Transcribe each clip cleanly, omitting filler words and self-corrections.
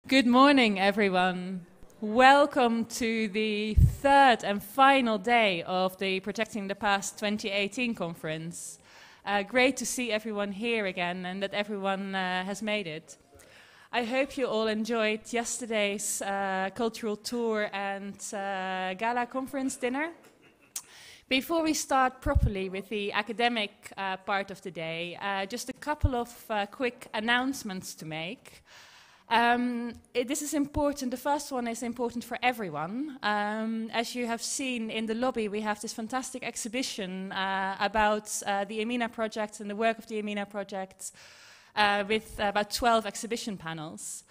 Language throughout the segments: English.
Good morning, everyone. Welcome to the third and final day of the Protecting the Past 2018 conference. Great to see everyone here again and that everyone has made it. I hope you all enjoyed yesterday's cultural tour and gala conference dinner. Before we start properly with the academic part of the day, just a couple of quick announcements to make. This is important. The first one is important for everyone. As you have seen in the lobby, we have this fantastic exhibition about the EMINA project and the work of the EMINA project with about 12 exhibition panels.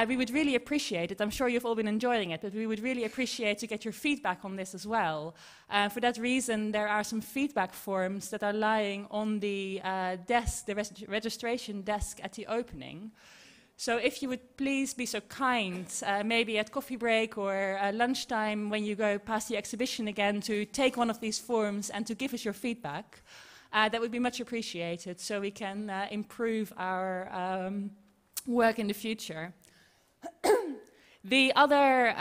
We would really appreciate it. I'm sure you've all been enjoying it, but we would really appreciate to get your feedback on this as well. For that reason, there are some feedback forms that are lying on the desk, the registration desk at the opening. So if you would please be so kind, maybe at coffee break or lunchtime when you go past the exhibition again, to take one of these forms and to give us your feedback, that would be much appreciated so we can improve our work in the future. The other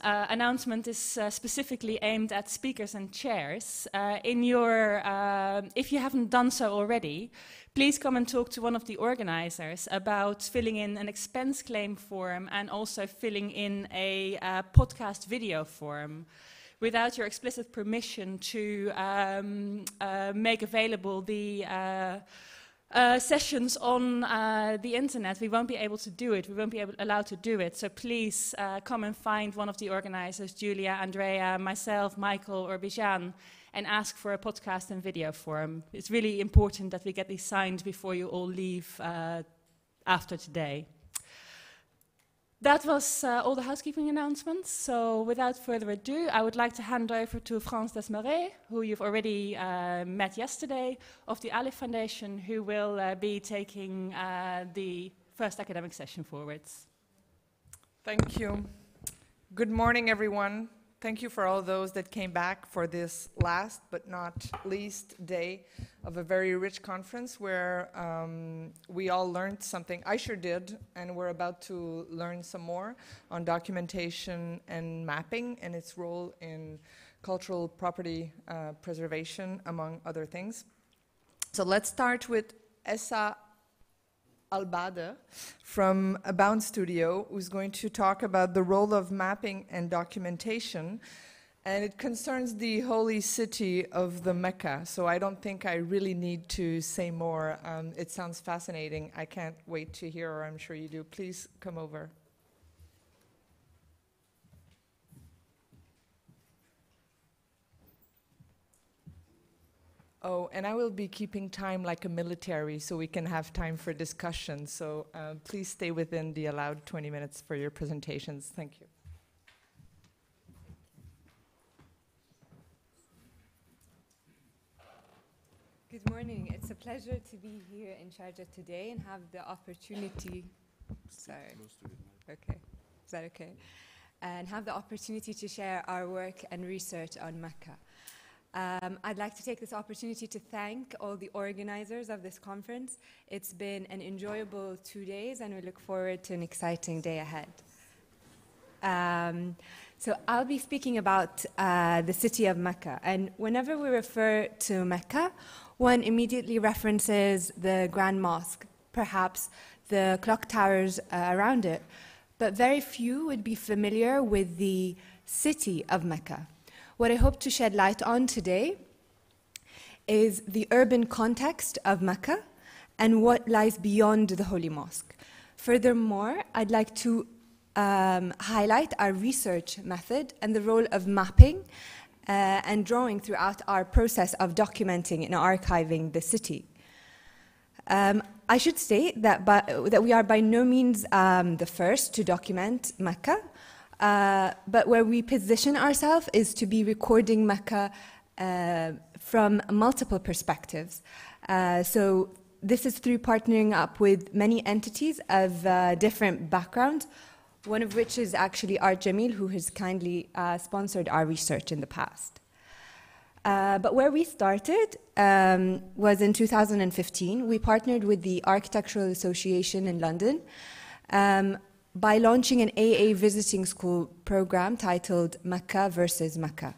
announcement is specifically aimed at speakers and chairs. If you haven't done so already, please come and talk to one of the organizers about filling in an expense claim form and also filling in a podcast video form. Without your explicit permission to make available the sessions on the internet, we won't be able to do it. We won't be allowed to do it. So please come and find one of the organizers, Julia, Andrea, myself, Michael, or Bijan, and ask for a podcast and video form. It's really important that we get these signed before you all leave after today. That was all the housekeeping announcements. So without further ado, I would like to hand over to France Desmarais, who you've already met yesterday, of the Alif Foundation, who will be taking the first academic session forwards. Thank you. Good morning, everyone. Thank you for all those that came back for this last but not least day of a very rich conference where we all learned something. I sure did, and we're about to learn some more on documentation and mapping and its role in cultural property preservation, among other things. So let's start with Essa Albade from Abound Studio, who's going to talk about the role of mapping and documentation, and it concerns the holy city of the Mecca. So I don't think I really need to say more. It sounds fascinating. I can't wait to hear, or I'm sure you do. Please come over. Oh, and I will be keeping time like a military so we can have time for discussion. So please stay within the allowed 20 minutes for your presentations. Thank you. Good morning. It's a pleasure to be here in Sharjah today and have the opportunity. Sorry. Okay. Is that okay? And have the opportunity to share our work and research on Mecca. I'd like to take this opportunity to thank all the organizers of this conference. It's been an enjoyable 2 days, and we look forward to an exciting day ahead. So I'll be speaking about the city of Mecca. And whenever we refer to Mecca, one immediately references the Grand Mosque, perhaps the clock towers around it. But very few would be familiar with the city of Mecca. What I hope to shed light on today is the urban context of Mecca and what lies beyond the Holy Mosque. Furthermore, I'd like to highlight our research method and the role of mapping and drawing throughout our process of documenting and archiving the city. I should state that we are by no means the first to document Mecca. But where we position ourselves is to be recording Mecca from multiple perspectives. So this is through partnering up with many entities of different backgrounds, one of which is actually Art Jamil, who has kindly sponsored our research in the past. But where we started was in 2015. We partnered with the Architectural Association in London. by launching an AA visiting school program titled Mecca versus Mecca.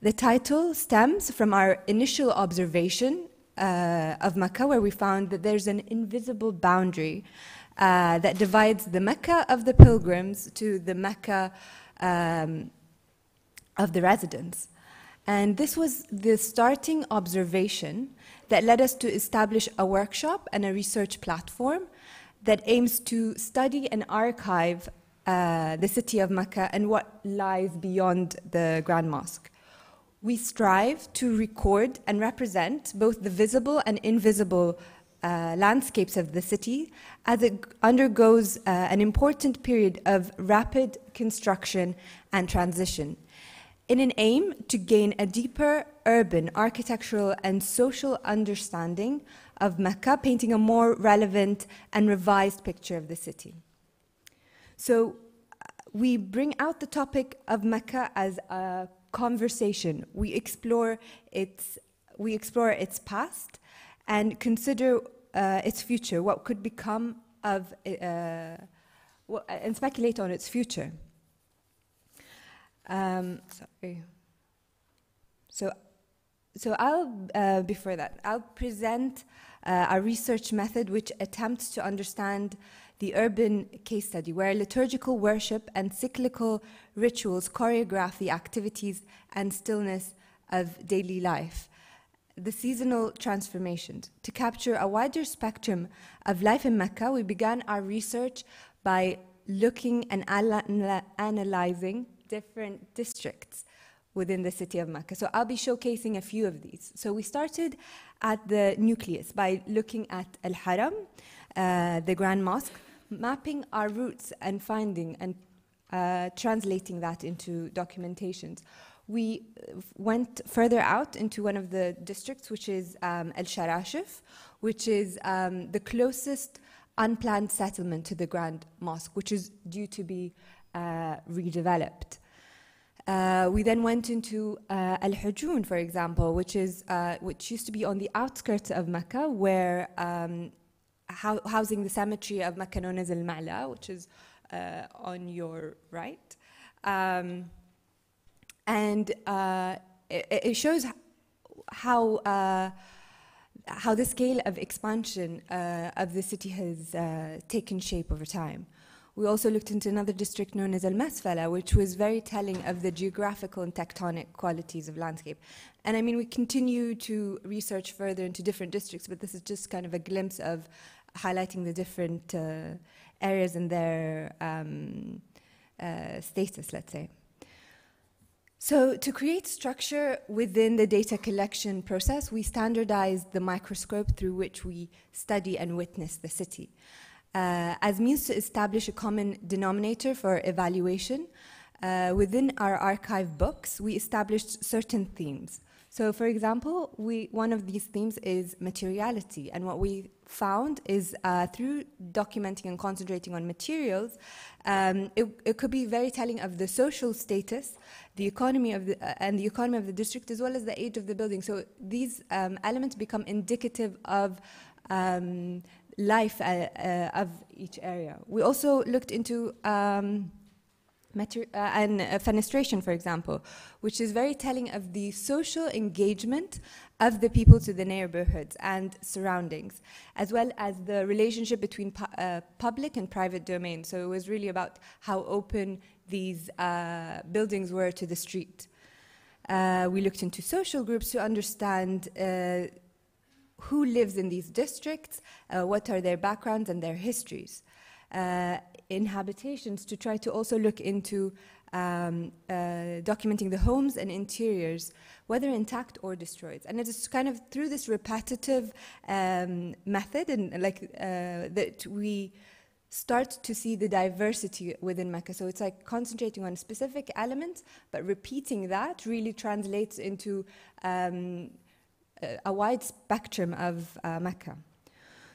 The title stems from our initial observation of Mecca, where we found that there's an invisible boundary that divides the Mecca of the pilgrims to the Mecca of the residents. And this was the starting observation that led us to establish a workshop and a research platform that aims to study and archive the city of Mecca and what lies beyond the Grand Mosque. We strive to record and represent both the visible and invisible landscapes of the city as it undergoes an important period of rapid construction and transition, in an aim to gain a deeper urban, architectural, and social understanding of Mecca, painting a more relevant and revised picture of the city. So we bring out the topic of Mecca as a conversation. We explore its past and consider its future, what could become of, and speculate on its future. Sorry. So I'll, before that, I'll present a research method which attempts to understand the urban case study, where liturgical worship and cyclical rituals choreograph the activities and stillness of daily life. The seasonal transformations. To capture a wider spectrum of life in Mecca, we began our research by looking and analyzing different districts within the city of Mecca. So I'll be showcasing a few of these. So we started at the nucleus by looking at Al-Haram, the Grand Mosque, mapping our roots and finding and translating that into documentations. We went further out into one of the districts, which is Al-Sharashif, which is the closest unplanned settlement to the Grand Mosque, which is due to be redeveloped. We then went into Al-Hujun, for example, which used to be on the outskirts of Mecca, where housing the cemetery of Mecca known as Al-Ma'la, which is on your right. And it shows how the scale of expansion of the city has taken shape over time. We also looked into another district known as Al-Masfala, which was very telling of the geographical and tectonic qualities of landscape. And I mean, we continue to research further into different districts, but this is just kind of a glimpse of highlighting the different areas and their status, let's say. So to create structure within the data collection process, we standardized the microscope through which we study and witness the city. As means to establish a common denominator for evaluation, within our archive books, we established certain themes. So for example, one of these themes is materiality, and what we found is through documenting and concentrating on materials, it could be very telling of the social status, the economy of the economy of the district, as well as the age of the building. So these elements become indicative of life of each area. We also looked into fenestration, for example, which is very telling of the social engagement of the people to the neighborhoods and surroundings, as well as the relationship between public and private domain. So it was really about how open these buildings were to the street. We looked into social groups to understand who lives in these districts, what are their backgrounds and their histories. Inhabitations, to try to also look into documenting the homes and interiors, whether intact or destroyed. And it is kind of through this repetitive method and that we start to see the diversity within Mecca. So it's like concentrating on specific elements, but repeating that really translates into a wide spectrum of Mecca.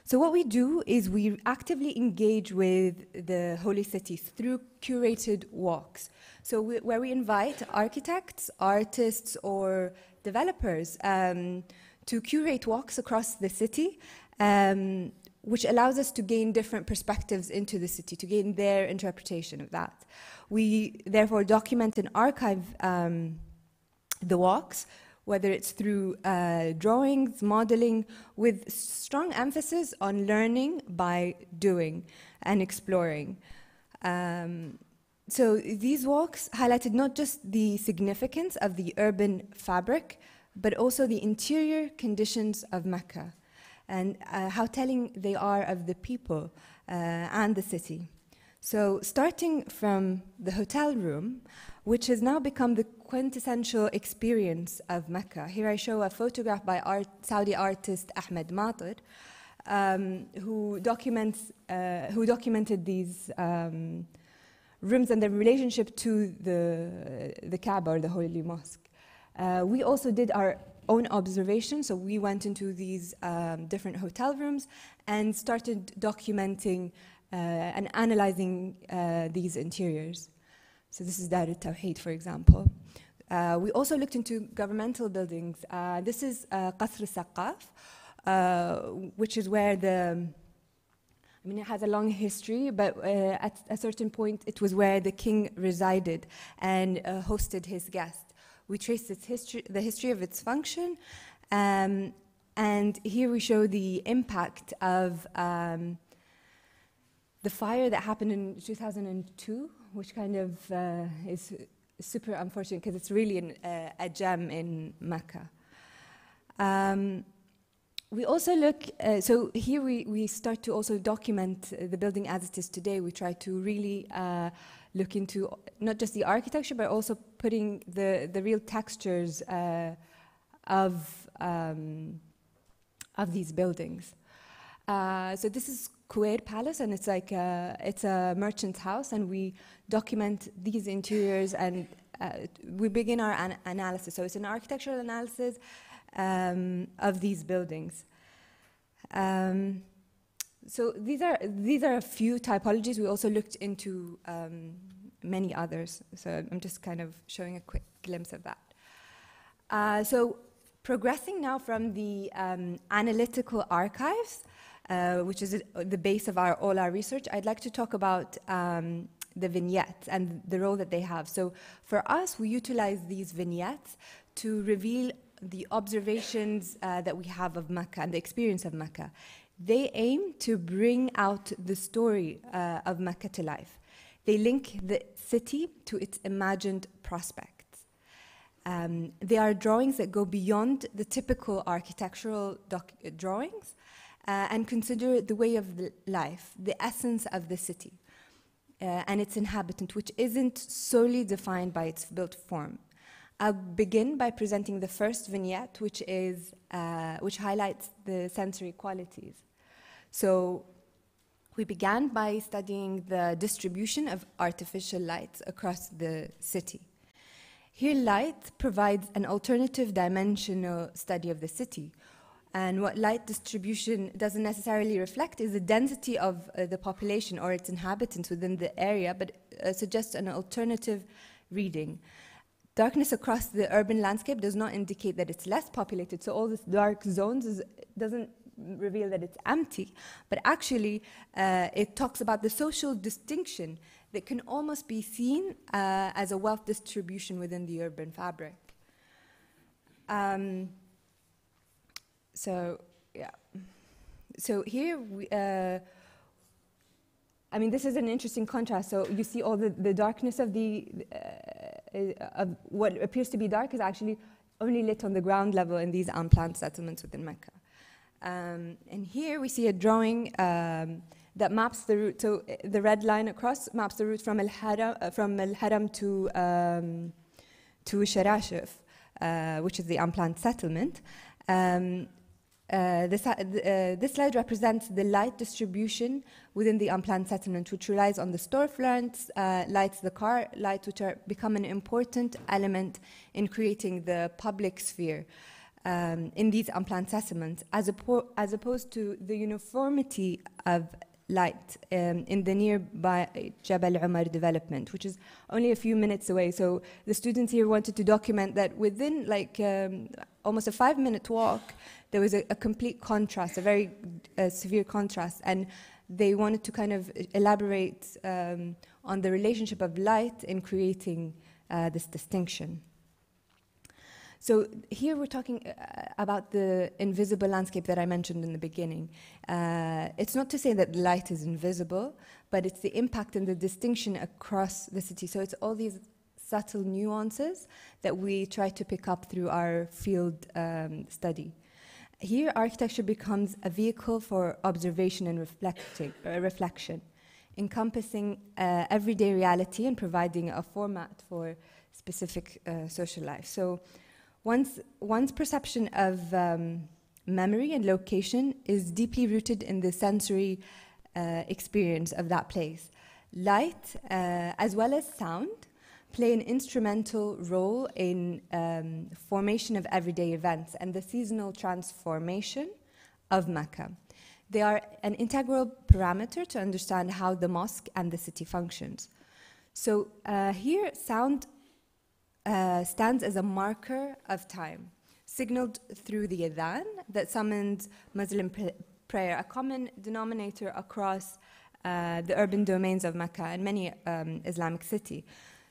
So what we do is we actively engage with the holy cities through curated walks. So where we invite architects, artists, or developers to curate walks across the city, which allows us to gain different perspectives into the city, to gain their interpretation of that. We therefore document and archive the walks, whether it's through drawings, modeling, with strong emphasis on learning by doing and exploring. So these walks highlighted not just the significance of the urban fabric, but also the interior conditions of Mecca, and how telling they are of the people and the city. So starting from the hotel room, which has now become the quintessential experience of Mecca. Here I show a photograph by Saudi artist Ahmed Matir, who documented these rooms and their relationship to the Kaaba, or the Holy Mosque. We also did our own observations, so we went into these different hotel rooms and started documenting and analyzing these interiors. So this is Dar al-Tawheed, for example. We also looked into governmental buildings. This is Qasr al-Saqaf, which is where it has a long history, but at a certain point, it was where the king resided and hosted his guests. We traced the history of its function, and here we show the impact of the fire that happened in 2002, which kind of is super unfortunate because it's really a gem in Mecca. We also look, so here we start to also document the building as it is today. We try to really look into not just the architecture, but also putting the real textures of these buildings. So this is Kuwait Palace, and it's like it's a merchant's house, and we document these interiors, and we begin our analysis. So it's an architectural analysis of these buildings. So these are a few typologies. We also looked into many others. So I'm just kind of showing a quick glimpse of that. So progressing now from the analytical archives, which is the base of all our research, I'd like to talk about the vignettes and the role that they have. So for us, we utilize these vignettes to reveal the observations that we have of Mecca and the experience of Mecca. They aim to bring out the story of Mecca to life. They link the city to its imagined prospects. They are drawings that go beyond the typical architectural drawings and consider the way of life, the essence of the city and its inhabitant, which isn't solely defined by its built form. I'll begin by presenting the first vignette, which highlights the sensory qualities. So we began by studying the distribution of artificial lights across the city. Here, light provides an alternative dimensional study of the city. And what light distribution doesn't necessarily reflect is the density of the population or its inhabitants within the area, but suggests an alternative reading. Darkness across the urban landscape does not indicate that it's less populated, so all these dark zones doesn't reveal that it's empty, but actually it talks about the social distinction that can almost be seen as a wealth distribution within the urban fabric. So here this is an interesting contrast. So you see all the darkness of what appears to be dark is actually only lit on the ground level in these unplanned settlements within Mecca. And here we see a drawing that maps the route. So the red line across maps the route from Al-Haram to Sharashif, which is the unplanned settlement. This slide represents the light distribution within the unplanned settlement, which relies on the storefronts, lights, the car lights, which become an important element in creating the public sphere in these unplanned settlements, as opposed to the uniformity of light in the nearby Jabal Umar development, which is only a few minutes away. So the students here wanted to document that within almost a 5-minute walk, there was a complete contrast, a very severe contrast, and they wanted to kind of elaborate on the relationship of light in creating this distinction. So here we're talking about the invisible landscape that I mentioned in the beginning. It's not to say that light is invisible, but it's the impact and the distinction across the city. So it's all these subtle nuances that we try to pick up through our field study. Here, architecture becomes a vehicle for observation and reflection, encompassing everyday reality and providing a format for specific social life. So one's perception of memory and location is deeply rooted in the sensory experience of that place. Light, as well as sound, play an instrumental role in formation of everyday events and the seasonal transformation of Mecca. They are an integral parameter to understand how the mosque and the city functions. So here, sound stands as a marker of time, signaled through the adhan that summons Muslim prayer, a common denominator across the urban domains of Mecca and many Islamic cities.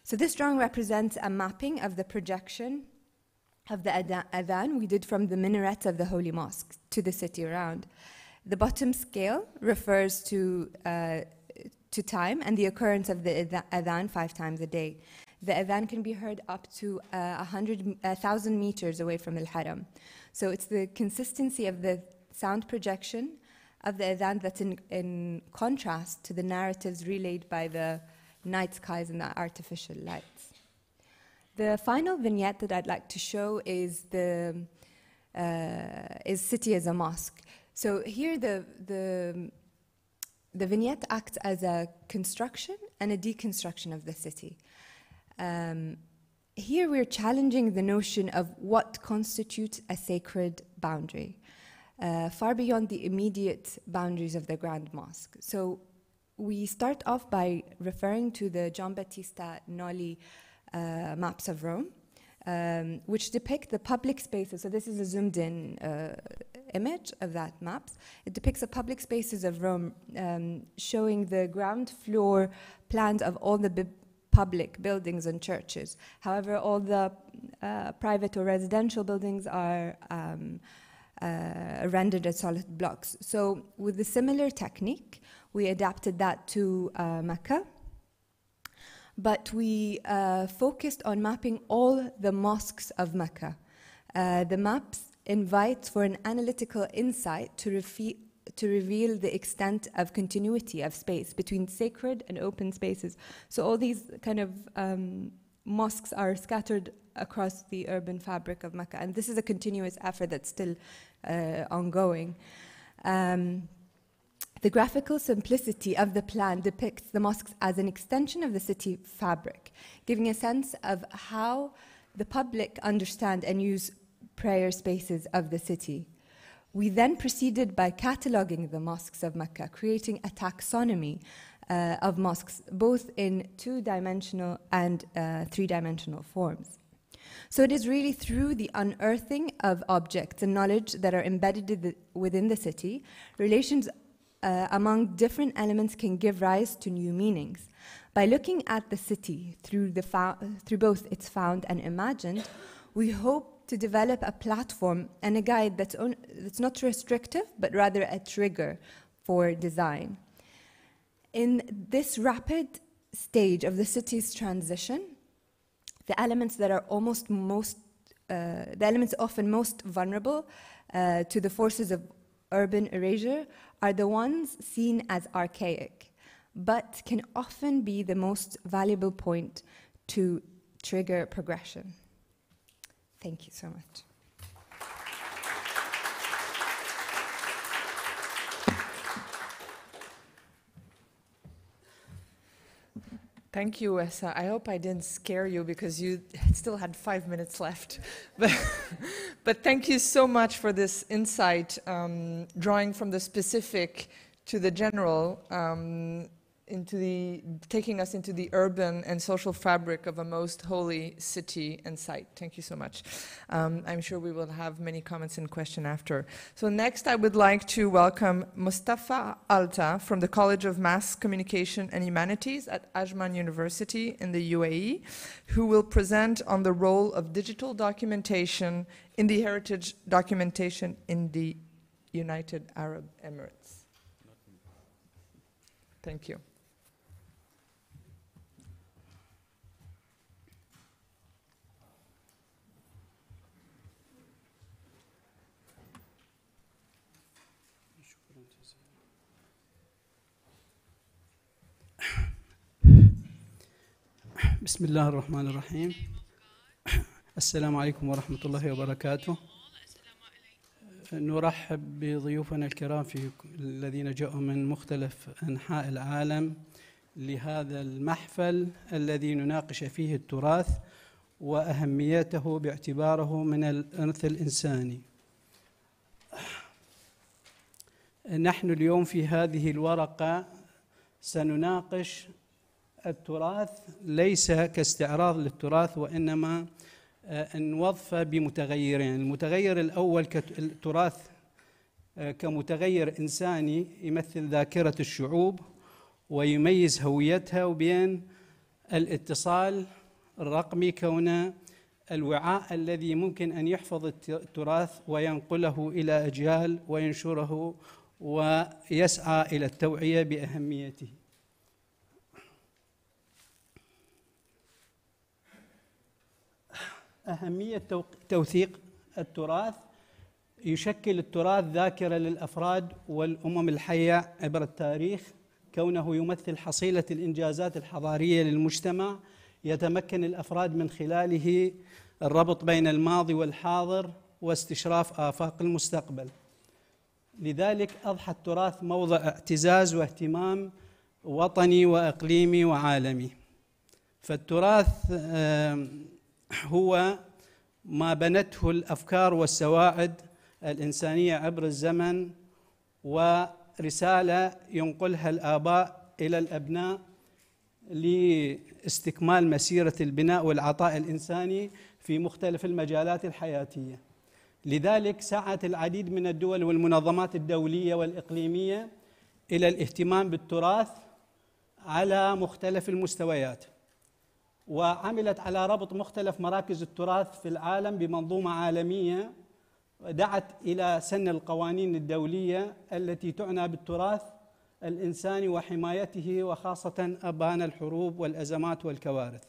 So this drawing represents a mapping of the projection of the adhan we did from the minaret of the Holy Mosque to the city around. The bottom scale refers to time and the occurrence of the adhan 5 times a day. The adhan can be heard up to 1,000 meters away from the Haram. So it's the consistency of the sound projection of the adhan that's in contrast to the narratives relayed by the night skies and the artificial lights. The final vignette that I'd like to show is city as a mosque. So here the vignette acts as a construction and a deconstruction of the city. Here we're challenging the notion of what constitutes a sacred boundary, far beyond the immediate boundaries of the Grand Mosque. So we start off by referring to the Giambattista Noli maps of Rome, which depict the public spaces. So this is a zoomed in image of that maps. It depicts the public spaces of Rome, showing the ground floor plans of all the public buildings and churches. However, all the private or residential buildings are rendered as solid blocks. So with a similar technique, we adapted that to Mecca, but we focused on mapping all the mosques of Mecca. The maps invite for an analytical insight to reveal the extent of continuity of space between sacred and open spaces. So all these kind of mosques are scattered across the urban fabric of Mecca, and this is a continuous effort that's still ongoing. The graphical simplicity of the plan depicts the mosques as an extension of the city fabric, giving a sense of how the public understand and use prayer spaces of the city. We then proceeded by cataloging the mosques of Mecca, creating a taxonomy of mosques, both in 2-dimensional and 3-dimensional forms. So it is really through the unearthing of objects and knowledge that are embedded within the city, relations among different elements can give rise to new meanings. By looking at the city through both its found and imagined, we hope to develop a platform and a guide that's not restrictive, but rather a trigger for design. In this rapid stage of the city's transition, the elements that are the elements often most vulnerable to the forces of urban erasure are the ones seen as archaic, but can often be the most valuable point to trigger progression. Thank you so much. Thank you, Essa. I hope I didn't scare you because you still had 5 minutes left. But thank you so much for this insight, drawing from the specific to the general taking us into the urban and social fabric of a most holy city and site. Thank you so much. I'm sure we will have many comments and questions after. So next I would like to welcome Mustafa Alta from the College of Mass Communication and Humanities at Ajman University in the UAE, who will present on the role of digital documentation in the heritage documentation in the United Arab Emirates. Thank you. بسم الله الرحمن الرحيم. السلام عليكم ورحمة الله وبركاته. نرحب بضيوفنا الكرام الذين جاءوا من مختلف أنحاء العالم لهذا المحفل الذي نناقش فيه التراث وأهميته باعتباره من الإرث الإنساني. نحن اليوم في هذه الورقة سنناقش التراث ليس كاستعراض للتراث، وإنما نوظفه بمتغيرين. المتغير الأول التراث كمتغير إنساني يمثل ذاكرة الشعوب ويميز هويتها، وبين الاتصال الرقمي كونه الوعاء الذي ممكن أن يحفظ التراث وينقله إلى أجيال وينشره ويسعى إلى التوعية بأهميته. أهمية توثيق التراث: يشكل التراث ذاكرة للأفراد والأمم الحية عبر التاريخ، كونه يمثل حصيلة الإنجازات الحضارية للمجتمع، يتمكن الأفراد من خلاله الربط بين الماضي والحاضر واستشراف آفاق المستقبل. لذلك أضحى التراث موضع اعتزاز واهتمام وطني وإقليمي وعالمي. فالتراث هو ما بنته الأفكار والسواعد الإنسانية عبر الزمن، ورسالة ينقلها الآباء إلى الأبناء لاستكمال مسيرة البناء والعطاء الإنساني في مختلف المجالات الحياتية. لذلك سعت العديد من الدول والمنظمات الدولية والإقليمية إلى الاهتمام بالتراث على مختلف المستويات، وعملت على ربط مختلف مراكز التراث في العالم بمنظومة عالمية دعت إلى سن القوانين الدولية التي تعنى بالتراث الإنساني وحمايته، وخاصة أبان الحروب والأزمات والكوارث.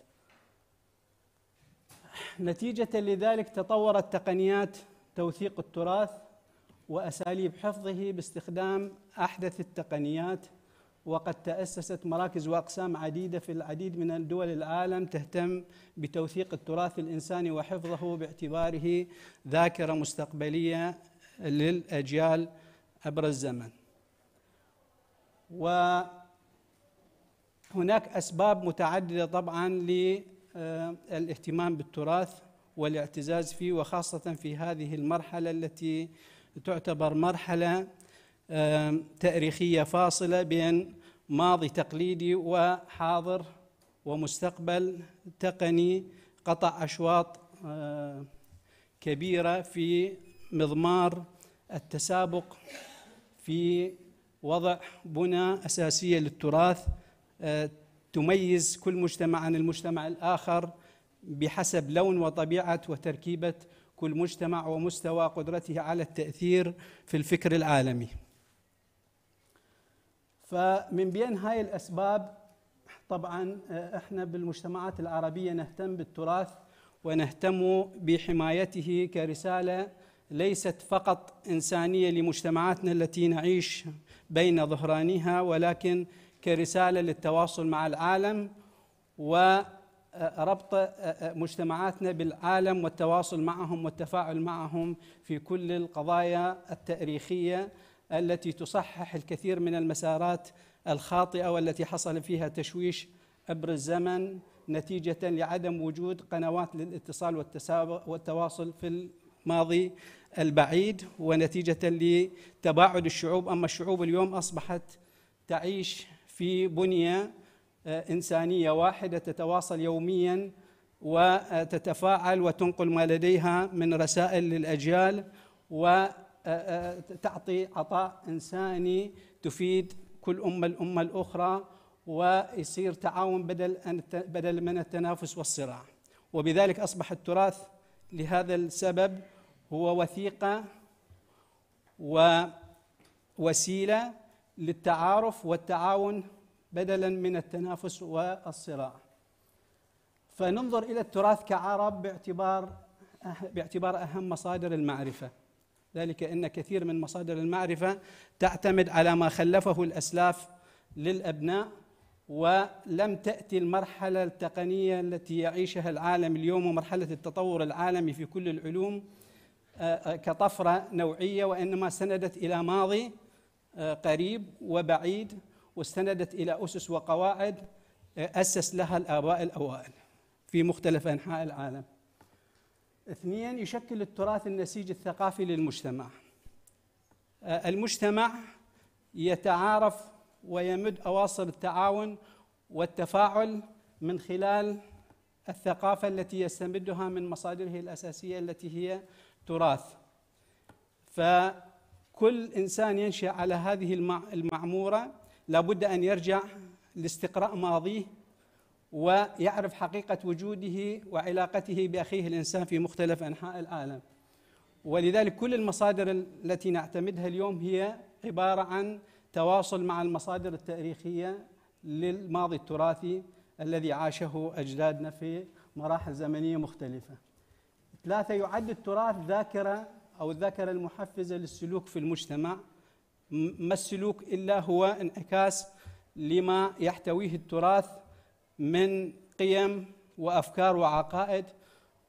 نتيجة لذلك تطورت تقنيات توثيق التراث وأساليب حفظه باستخدام أحدث التقنيات، وقد تأسست مراكز وأقسام عديدة في العديد من الدول العالم تهتم بتوثيق التراث الإنساني وحفظه باعتباره ذاكرة مستقبلية للأجيال عبر الزمن. وهناك أسباب متعددة طبعاً للاهتمام بالتراث والاعتزاز فيه، وخاصة في هذه المرحلة التي تعتبر مرحلة تاريخية فاصلة بين ماضي تقليدي وحاضر ومستقبل تقني، قطع أشواط كبيرة في مضمار التسابق في وضع بنى أساسية للتراث تميز كل مجتمع عن المجتمع الآخر بحسب لون وطبيعة وتركيبة كل مجتمع ومستوى قدرته على التأثير في الفكر العالمي. فمن بين هاي الأسباب طبعاً إحنا بالمجتمعات العربية نهتم بالتراث ونهتم بحمايته كرسالة ليست فقط إنسانية لمجتمعاتنا التي نعيش بين ظهرانها، ولكن كرسالة للتواصل مع العالم وربط مجتمعاتنا بالعالم والتواصل معهم والتفاعل معهم في كل القضايا التاريخية التي تصحح الكثير من المسارات الخاطئة والتي حصل فيها تشويش عبر الزمن نتيجة لعدم وجود قنوات للاتصال والتواصل في الماضي البعيد، ونتيجة لتباعد الشعوب. أما الشعوب اليوم أصبحت تعيش في في بنية إنسانية واحدة تتواصل يومياً وتتفاعل وتنقل ما لديها من رسائل للأجيال وتعطي عطاء إنساني تفيد كل الأمة الأخرى، ويصير تعاون بدل من التنافس والصراع. وبذلك أصبح التراث لهذا السبب هو وثيقة ووسيلة للتعارف والتعاون بدلاً من التنافس والصراع. فننظر إلى التراث كعرب باعتبار أهم مصادر المعرفة، ذلك أن كثير من مصادر المعرفة تعتمد على ما خلفه الأسلاف للأبناء، ولم تأتي المرحلة التقنية التي يعيشها العالم اليوم ومرحلة التطور العالمي في كل العلوم كطفرة نوعية، وإنما استندت إلى ماضي قريب وبعيد، واستندت إلى أسس وقواعد أسس لها الآباء الأوائل في مختلف أنحاء العالم. 2، يشكل التراث النسيج الثقافي للمجتمع. المجتمع يتعارف ويمد أواصر التعاون والتفاعل من خلال الثقافة التي يستمدها من مصادره الأساسية التي هي تراث. فكل إنسان ينشأ على هذه المعمورة لابد أن يرجع لاستقراء ماضيه ويعرف حقيقة وجوده وعلاقته بأخيه الإنسان في مختلف أنحاء العالم. ولذلك كل المصادر التي نعتمدها اليوم هي عبارة عن تواصل مع المصادر التاريخية للماضي التراثي الذي عاشه أجدادنا في مراحل زمنية مختلفة. 3، يعد التراث ذاكرة أو الذاكرة المحفزة للسلوك في المجتمع. ما السلوك إلا هو انعكاس لما يحتويه التراث من قيم وأفكار وعقائد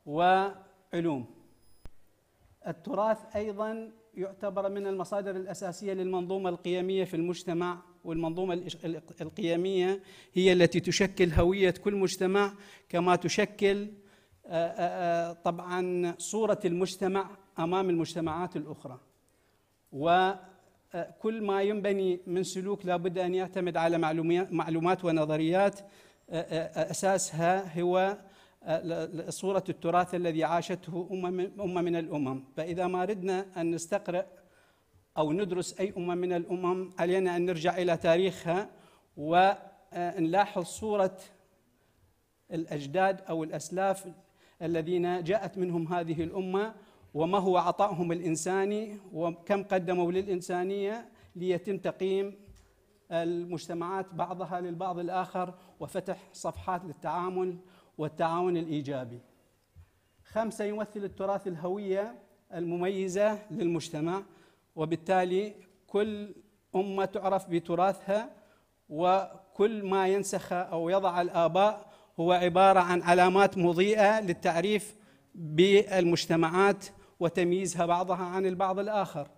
وعلوم. التراث أيضاً يعتبر من المصادر الأساسية للمنظومة القيمية في المجتمع، والمنظومة القيمية هي التي تشكل هوية كل مجتمع، كما تشكل طبعاً صورة المجتمع أمام المجتمعات الأخرى. وكل ما ينبني من سلوك لابد أن يعتمد على معلومات ونظريات أساسها هو صورة التراث الذي عاشته أمة من الأمم. فإذا ما ردنا أن نستقرأ أو ندرس أي أمة من الأمم علينا أن نرجع إلى تاريخها ونلاحظ صورة الأجداد أو الأسلاف الذين جاءت منهم هذه الأمة، وما هو عطائهم الإنساني وكم قدموا للإنسانية ليتم تقييم المجتمعات بعضها للبعض الآخر وفتح صفحات للتعامل والتعاون الإيجابي. 5، يمثل التراث الهوية المميزة للمجتمع، وبالتالي كل أمة تعرف بتراثها، وكل ما ينسخ أو يضع الآباء هو عبارة عن علامات مضيئة للتعريف بالمجتمعات وتمييزها بعضها عن البعض الآخر.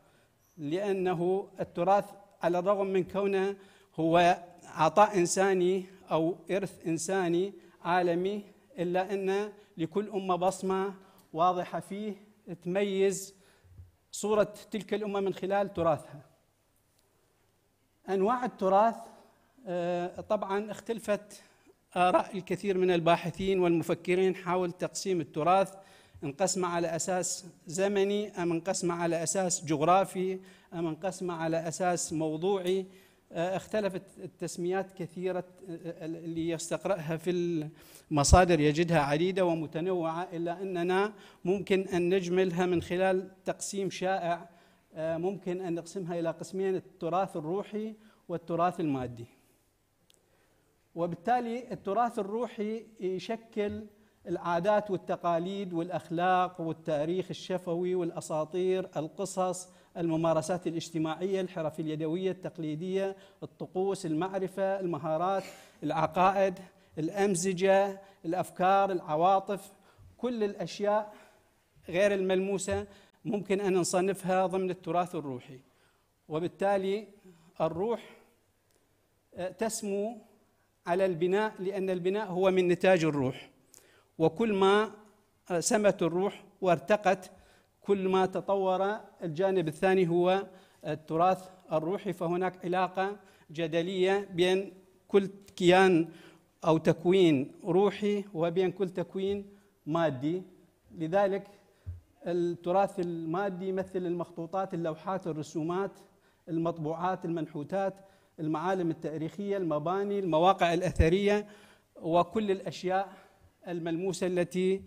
لأنه التراث على الرغم من كونه هو عطاء إنساني أو إرث إنساني عالمي، إلا أن لكل أمة بصمة واضحة فيه تميز صورة تلك الأمة من خلال تراثها. أنواع التراث طبعاً اختلفت آراء الكثير من الباحثين والمفكرين حول تقسيم التراث، انقسم على أساس زمني أم انقسم على أساس جغرافي أم انقسم على أساس موضوعي. اختلفت التسميات كثيرة اللي يستقرأها في المصادر يجدها عديدة ومتنوعة، إلا أننا ممكن أن نجملها من خلال تقسيم شائع ممكن أن نقسمها إلى قسمين: التراث الروحي والتراث المادي. وبالتالي التراث الروحي يشكل العادات والتقاليد والأخلاق والتاريخ الشفوي والأساطير، القصص، الممارسات الاجتماعية، الحرف اليدوية التقليدية، الطقوس، المعرفة، المهارات، العقائد، الأمزجة، الأفكار، العواطف، كل الأشياء غير الملموسة ممكن أن نصنفها ضمن التراث الروحي. وبالتالي الروح تسمو على البناء، لأن البناء هو من نتاج الروح، وكل ما سمت الروح وارتقت كل ما تطور الجانب الثاني هو التراث الروحي. فهناك علاقة جدلية بين كل كيان أو تكوين روحي وبين كل تكوين مادي. لذلك التراث المادي يمثل المخطوطات، اللوحات، الرسومات، المطبوعات، المنحوتات، المعالم التاريخية، المباني، المواقع الأثرية، وكل الأشياء الملموسة التي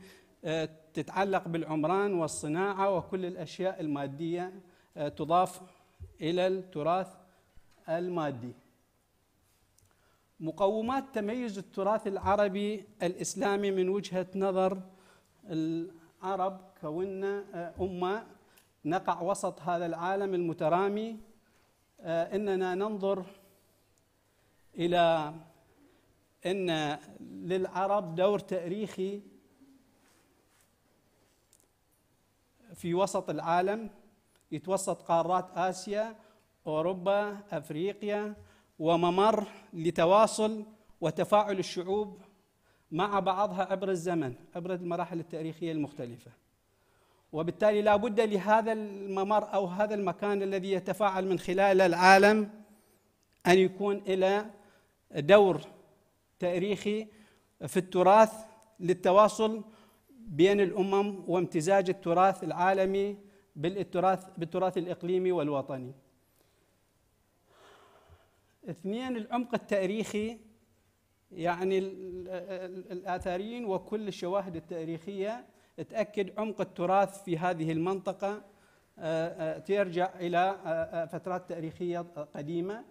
تتعلق بالعمران والصناعة، وكل الأشياء المادية تضاف إلى التراث المادي. مقومات تميز التراث العربي الإسلامي من وجهة نظر العرب كوننا أمة نقع وسط هذا العالم المترامي، إننا ننظر إلى أن للعرب دور تاريخي في وسط العالم، يتوسط قارات آسيا، أوروبا، أفريقيا، وممر لتواصل وتفاعل الشعوب مع بعضها عبر الزمن، عبر المراحل التاريخية المختلفة. وبالتالي لا بد لهذا الممر أو هذا المكان الذي يتفاعل من خلال العالم أن يكون إلى دور تاريخي في التراث للتواصل بين الأمم وامتزاج التراث العالمي بالتراث الإقليمي والوطني. اثنين، العمق التاريخي، يعني الآثاريين وكل الشواهد التاريخية تأكد عمق التراث في هذه المنطقة، ترجع إلى فترات تاريخية قديمة.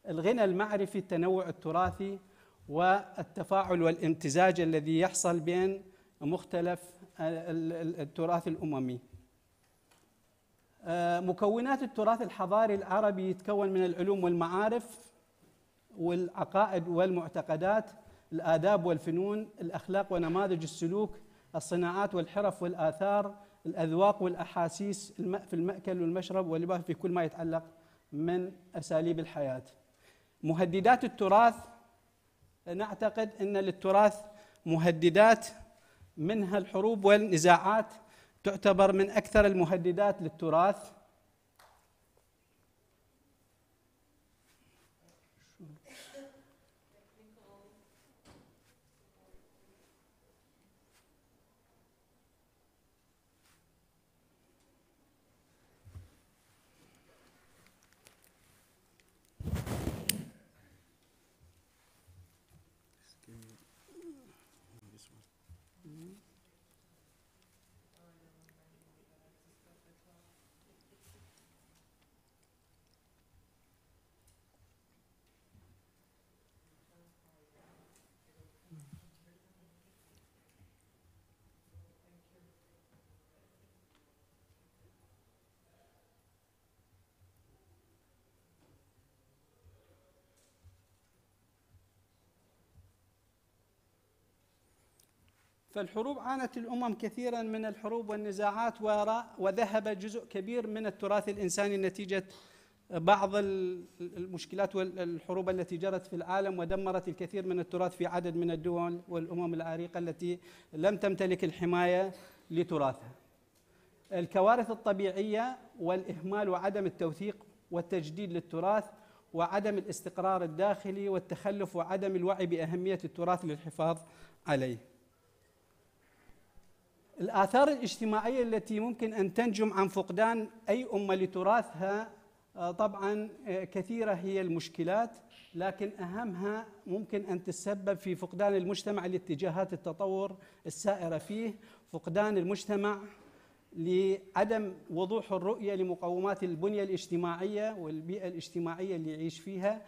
الغنى المعرفي، التنوع التراثي، والتفاعل والامتزاج الذي يحصل بين مختلف التراث الأممي. مكونات التراث الحضاري العربي يتكون من العلوم والمعارف والعقائد والمعتقدات، الآداب والفنون، الأخلاق ونماذج السلوك، الصناعات والحرف والآثار، الأذواق والأحاسيس، في المأكل والمشرب واللباس، في كل ما يتعلق من أساليب الحياة. مهددات التراث، نعتقد أن للتراث مهددات، منها الحروب والنزاعات تعتبر من أكثر المهددات للتراث. فالحروب عانت الأمم كثيرا من الحروب والنزاعات، وذهب جزء كبير من التراث الإنساني نتيجة بعض المشكلات والحروب التي جرت في العالم، ودمرت الكثير من التراث في عدد من الدول والأمم العريقة التي لم تمتلك الحماية لتراثها. الكوارث الطبيعية والإهمال وعدم التوثيق والتجديد للتراث، وعدم الاستقرار الداخلي والتخلف، وعدم الوعي بأهمية التراث للحفاظ عليه. الآثار الاجتماعية التي ممكن أن تنجم عن فقدان أي أمة لتراثها، طبعا كثيرة هي المشكلات، لكن أهمها ممكن أن تسبب في فقدان المجتمع لاتجاهات التطور السائرة فيه، فقدان المجتمع لعدم وضوح الرؤية لمقومات البنية الاجتماعية والبيئة الاجتماعية اللي يعيش فيها،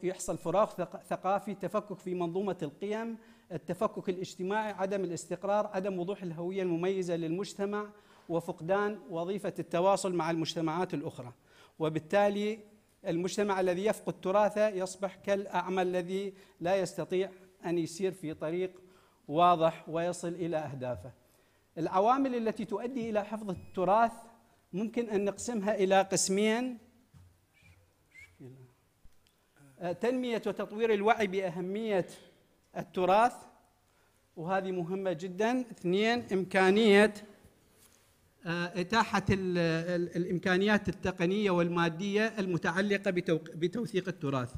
يحصل فراغ ثقافي، تفكك في منظومة القيم، التفكك الاجتماعي، عدم الاستقرار، عدم وضوح الهوية المميزة للمجتمع، وفقدان وظيفة التواصل مع المجتمعات الأخرى. وبالتالي المجتمع الذي يفقد تراثه يصبح كالأعمى الذي لا يستطيع أن يسير في طريق واضح ويصل إلى أهدافه. العوامل التي تؤدي إلى حفظ التراث ممكن أن نقسمها إلى قسمين: تنمية وتطوير الوعي بأهمية التراث، وهذه مهمة جدا. اثنين، إمكانية إتاحة الإمكانيات التقنية والمادية المتعلقة بتوثيق التراث.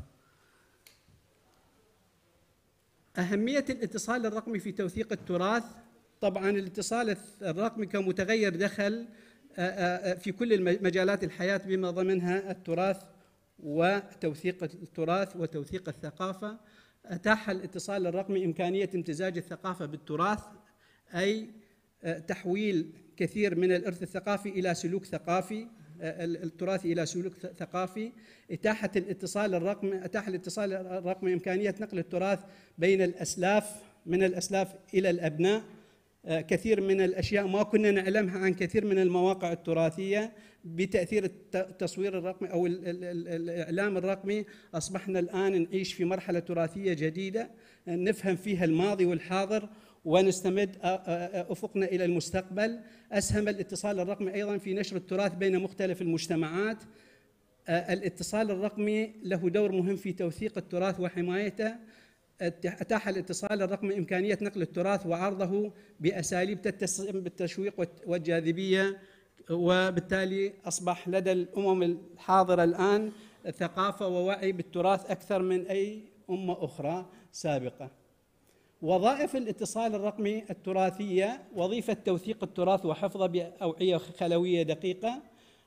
أهمية الاتصال الرقمي في توثيق التراث. طبعاً الاتصال الرقمي كمتغير دخل في كل مجالات الحياة بما ضمنها التراث وتوثيق التراث وتوثيق الثقافة. أتاح الاتصال الرقمي إمكانية امتزاج الثقافة بالتراث، أي تحويل كثير من الإرث الثقافي إلى سلوك ثقافي، التراثي إلى سلوك ثقافي. أتاح الاتصال الرقمي إمكانية نقل التراث بين الأسلاف، من الأسلاف إلى الأبناء. كثير من الأشياء ما كنا نعلمها عن كثير من المواقع التراثية بتأثير التصوير الرقمي أو الإعلام الرقمي. أصبحنا الآن نعيش في مرحلة تراثية جديدة نفهم فيها الماضي والحاضر ونستمد أفقنا إلى المستقبل. أسهم الاتصال الرقمي أيضا في نشر التراث بين مختلف المجتمعات. الاتصال الرقمي له دور مهم في توثيق التراث وحمايته. أتاح الاتصال الرقمي إمكانية نقل التراث وعرضه بأساليب تتسم بالتشويق والجاذبية، وبالتالي أصبح لدى الأمم الحاضرة الآن ثقافة ووعي بالتراث أكثر من أي أمة أخرى سابقة. وظائف الاتصال الرقمي التراثية: وظيفة توثيق التراث وحفظه بأوعية خلوية دقيقة،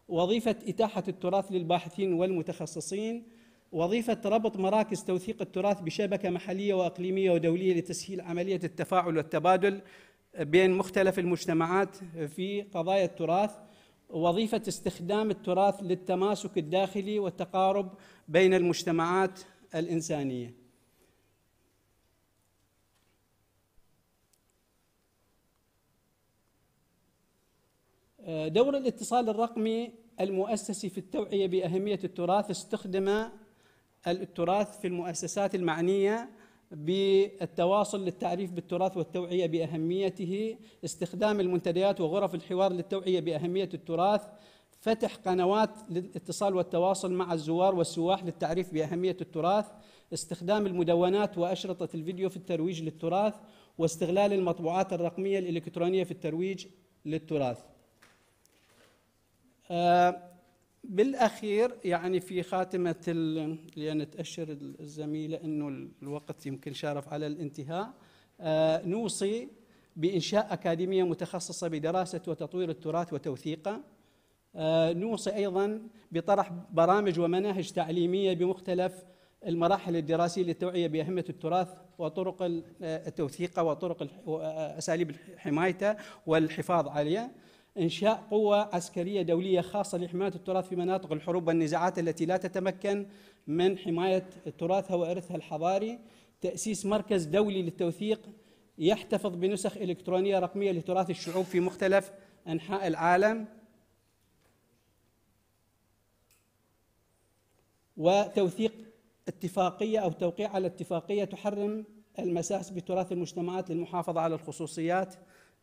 وظيفة إتاحة التراث للباحثين والمتخصصين، وظيفة ربط مراكز توثيق التراث بشبكة محلية وإقليمية ودولية لتسهيل عملية التفاعل والتبادل بين مختلف المجتمعات في قضايا التراث، وظيفة استخدام التراث للتماسك الداخلي والتقارب بين المجتمعات الإنسانية. دور الاتصال الرقمي المؤسسي في التوعية بأهمية التراث: استخدم التراث في المؤسسات المعنية بالتواصل للتعريف بالتراث والتوعية بأهميته، استخدام المنتديات وغرف الحوار للتوعية بأهمية التراث، فتح قنوات للاتصال والتواصل مع الزوار والسواح للتعريف بأهمية التراث، استخدام المدونات وأشرطة الفيديو في الترويج للتراث، واستغلال المطبوعات الرقمية الإلكترونية في الترويج للتراث. بالأخير يعني في خاتمة لأن تأشر الزميلة أنه الوقت يمكن شارف على الانتهاء، نوصي بإنشاء أكاديمية متخصصة بدراسة وتطوير التراث وتوثيقه. نوصي أيضا بطرح برامج ومناهج تعليمية بمختلف المراحل الدراسية للتوعية بأهمية التراث وطرق توثيقه وطرق أساليب حمايته والحفاظ عليه. إنشاء قوة عسكرية دولية خاصة لحماية التراث في مناطق الحروب والنزاعات التي لا تتمكن من حماية تراثها وإرثها الحضاري. تأسيس مركز دولي للتوثيق يحتفظ بنسخ إلكترونية رقمية لتراث الشعوب في مختلف أنحاء العالم. وتوثيق اتفاقية أو توقيع على اتفاقية تحرم المساس بتراث المجتمعات للمحافظة على الخصوصيات.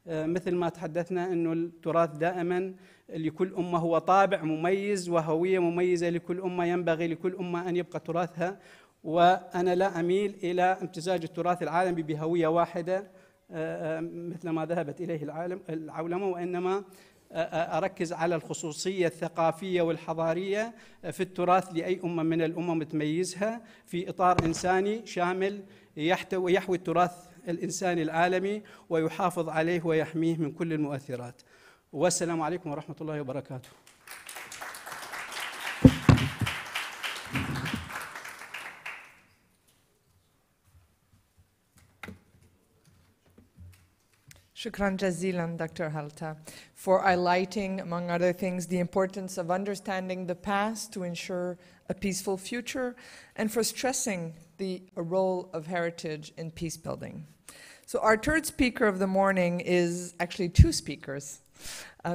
مثل ما تحدثنا أنه التراث دائما لكل أمة هو طابع مميز وهوية مميزة لكل أمة، ينبغي لكل أمة أن يبقى تراثها، وأنا لا أميل إلى امتزاج التراث العالمي بهوية واحدة مثل ما ذهبت إليه العولمة، وإنما أركز على الخصوصية الثقافية والحضارية في التراث لأي أمة من الأمم تميزها في إطار إنساني شامل يحوي التراث الإنساني العالمي ويحافظ عليه ويحميه من كل المؤثرات. والسلام عليكم ورحمة الله وبركاته. Shukran jazilan, Dr. Halta, for highlighting, among other things, the importance of understanding the past to ensure a peaceful future, and for stressing the role of heritage in peace building. So our third speaker of the morning is actually two speakers.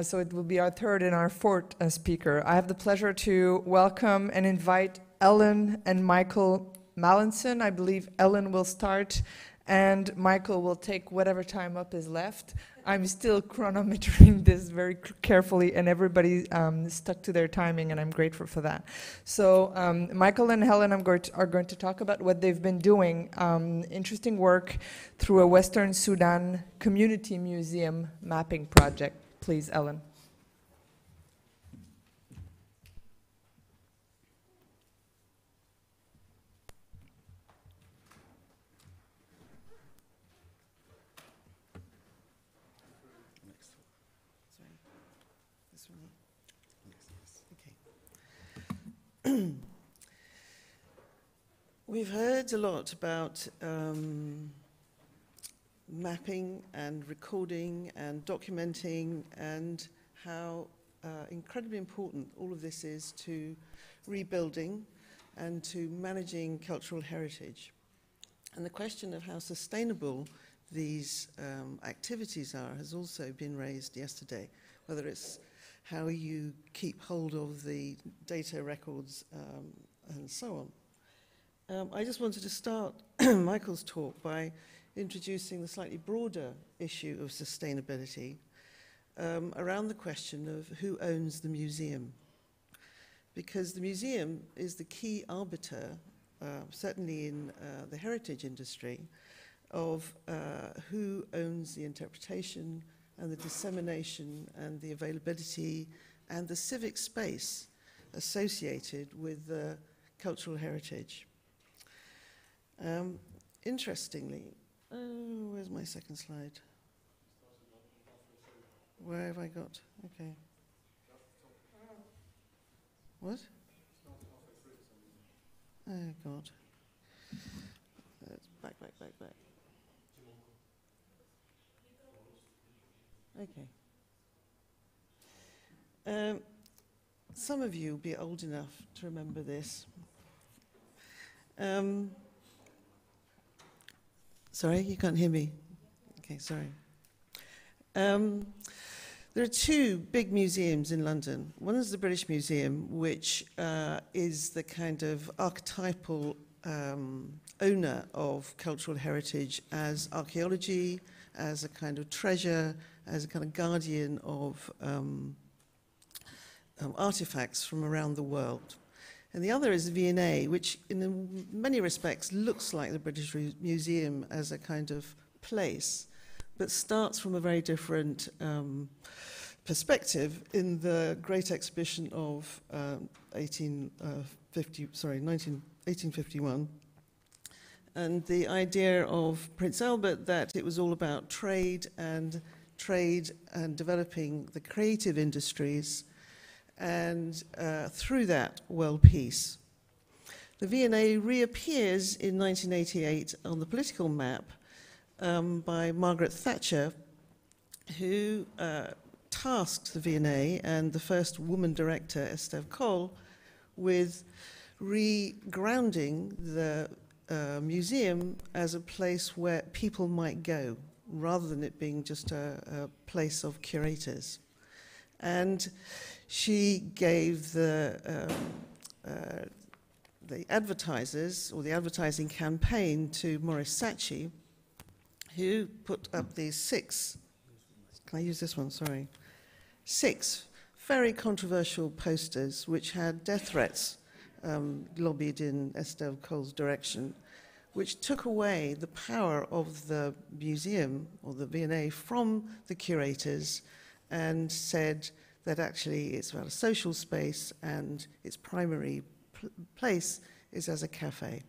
So it will be our third and our fourth speaker. I have the pleasure to welcome and invite Ellen and Michael Mallinson. I believe Ellen will start and Michael will take whatever time up is left. I'm still chronometering this very carefully, and everybody stuck to their timing, and I'm grateful for that. So Michael and Helen are going to talk about what they've been doing, interesting work through a Western Sudan Community Museum mapping project. Please, Ellen. We've heard a lot about mapping and recording and documenting and how incredibly important all of this is to rebuilding and to managing cultural heritage. And the question of how sustainable these activities are has also been raised yesterday, whether it's how you keep hold of the data records and so on. I just wanted to start Michael's talk by introducing the slightly broader issue of sustainability around the question of who owns the museum. Because the museum is the key arbiter, certainly in the heritage industry, of who owns the interpretation and the dissemination and the availability and the civic space associated with the cultural heritage. Interestingly, where's my second slide? Where have I got? Okay. What? Oh, God. Back. Okay. Some of you will be old enough to remember this. Sorry, you can't hear me? Okay, sorry. There are two big museums in London. One is the British Museum, which is the kind of archetypal owner of cultural heritage as archaeology, as a kind of treasure, as a kind of guardian of artifacts from around the world. And the other is the V&A, which in many respects looks like the British Museum as a kind of place, but starts from a very different perspective in the great exhibition of 1851. And the idea of Prince Albert that it was all about trade and developing the creative industries, and through that, world peace. The V&A reappears in 1988 on the political map by Margaret Thatcher, who tasked the V&A and the first woman director, Esteve Cole, with regrounding the museum as a place where people might go, rather than it being just a place of curators. And she gave the advertisers, or the advertising campaign, to Maurice Saatchi, who put up these six very controversial posters which had death threats lobbied in Esteve Cole's direction, which took away the power of the museum, or the V&A, from the curators, and said that actually it's about a social space and its primary place is as a cafe.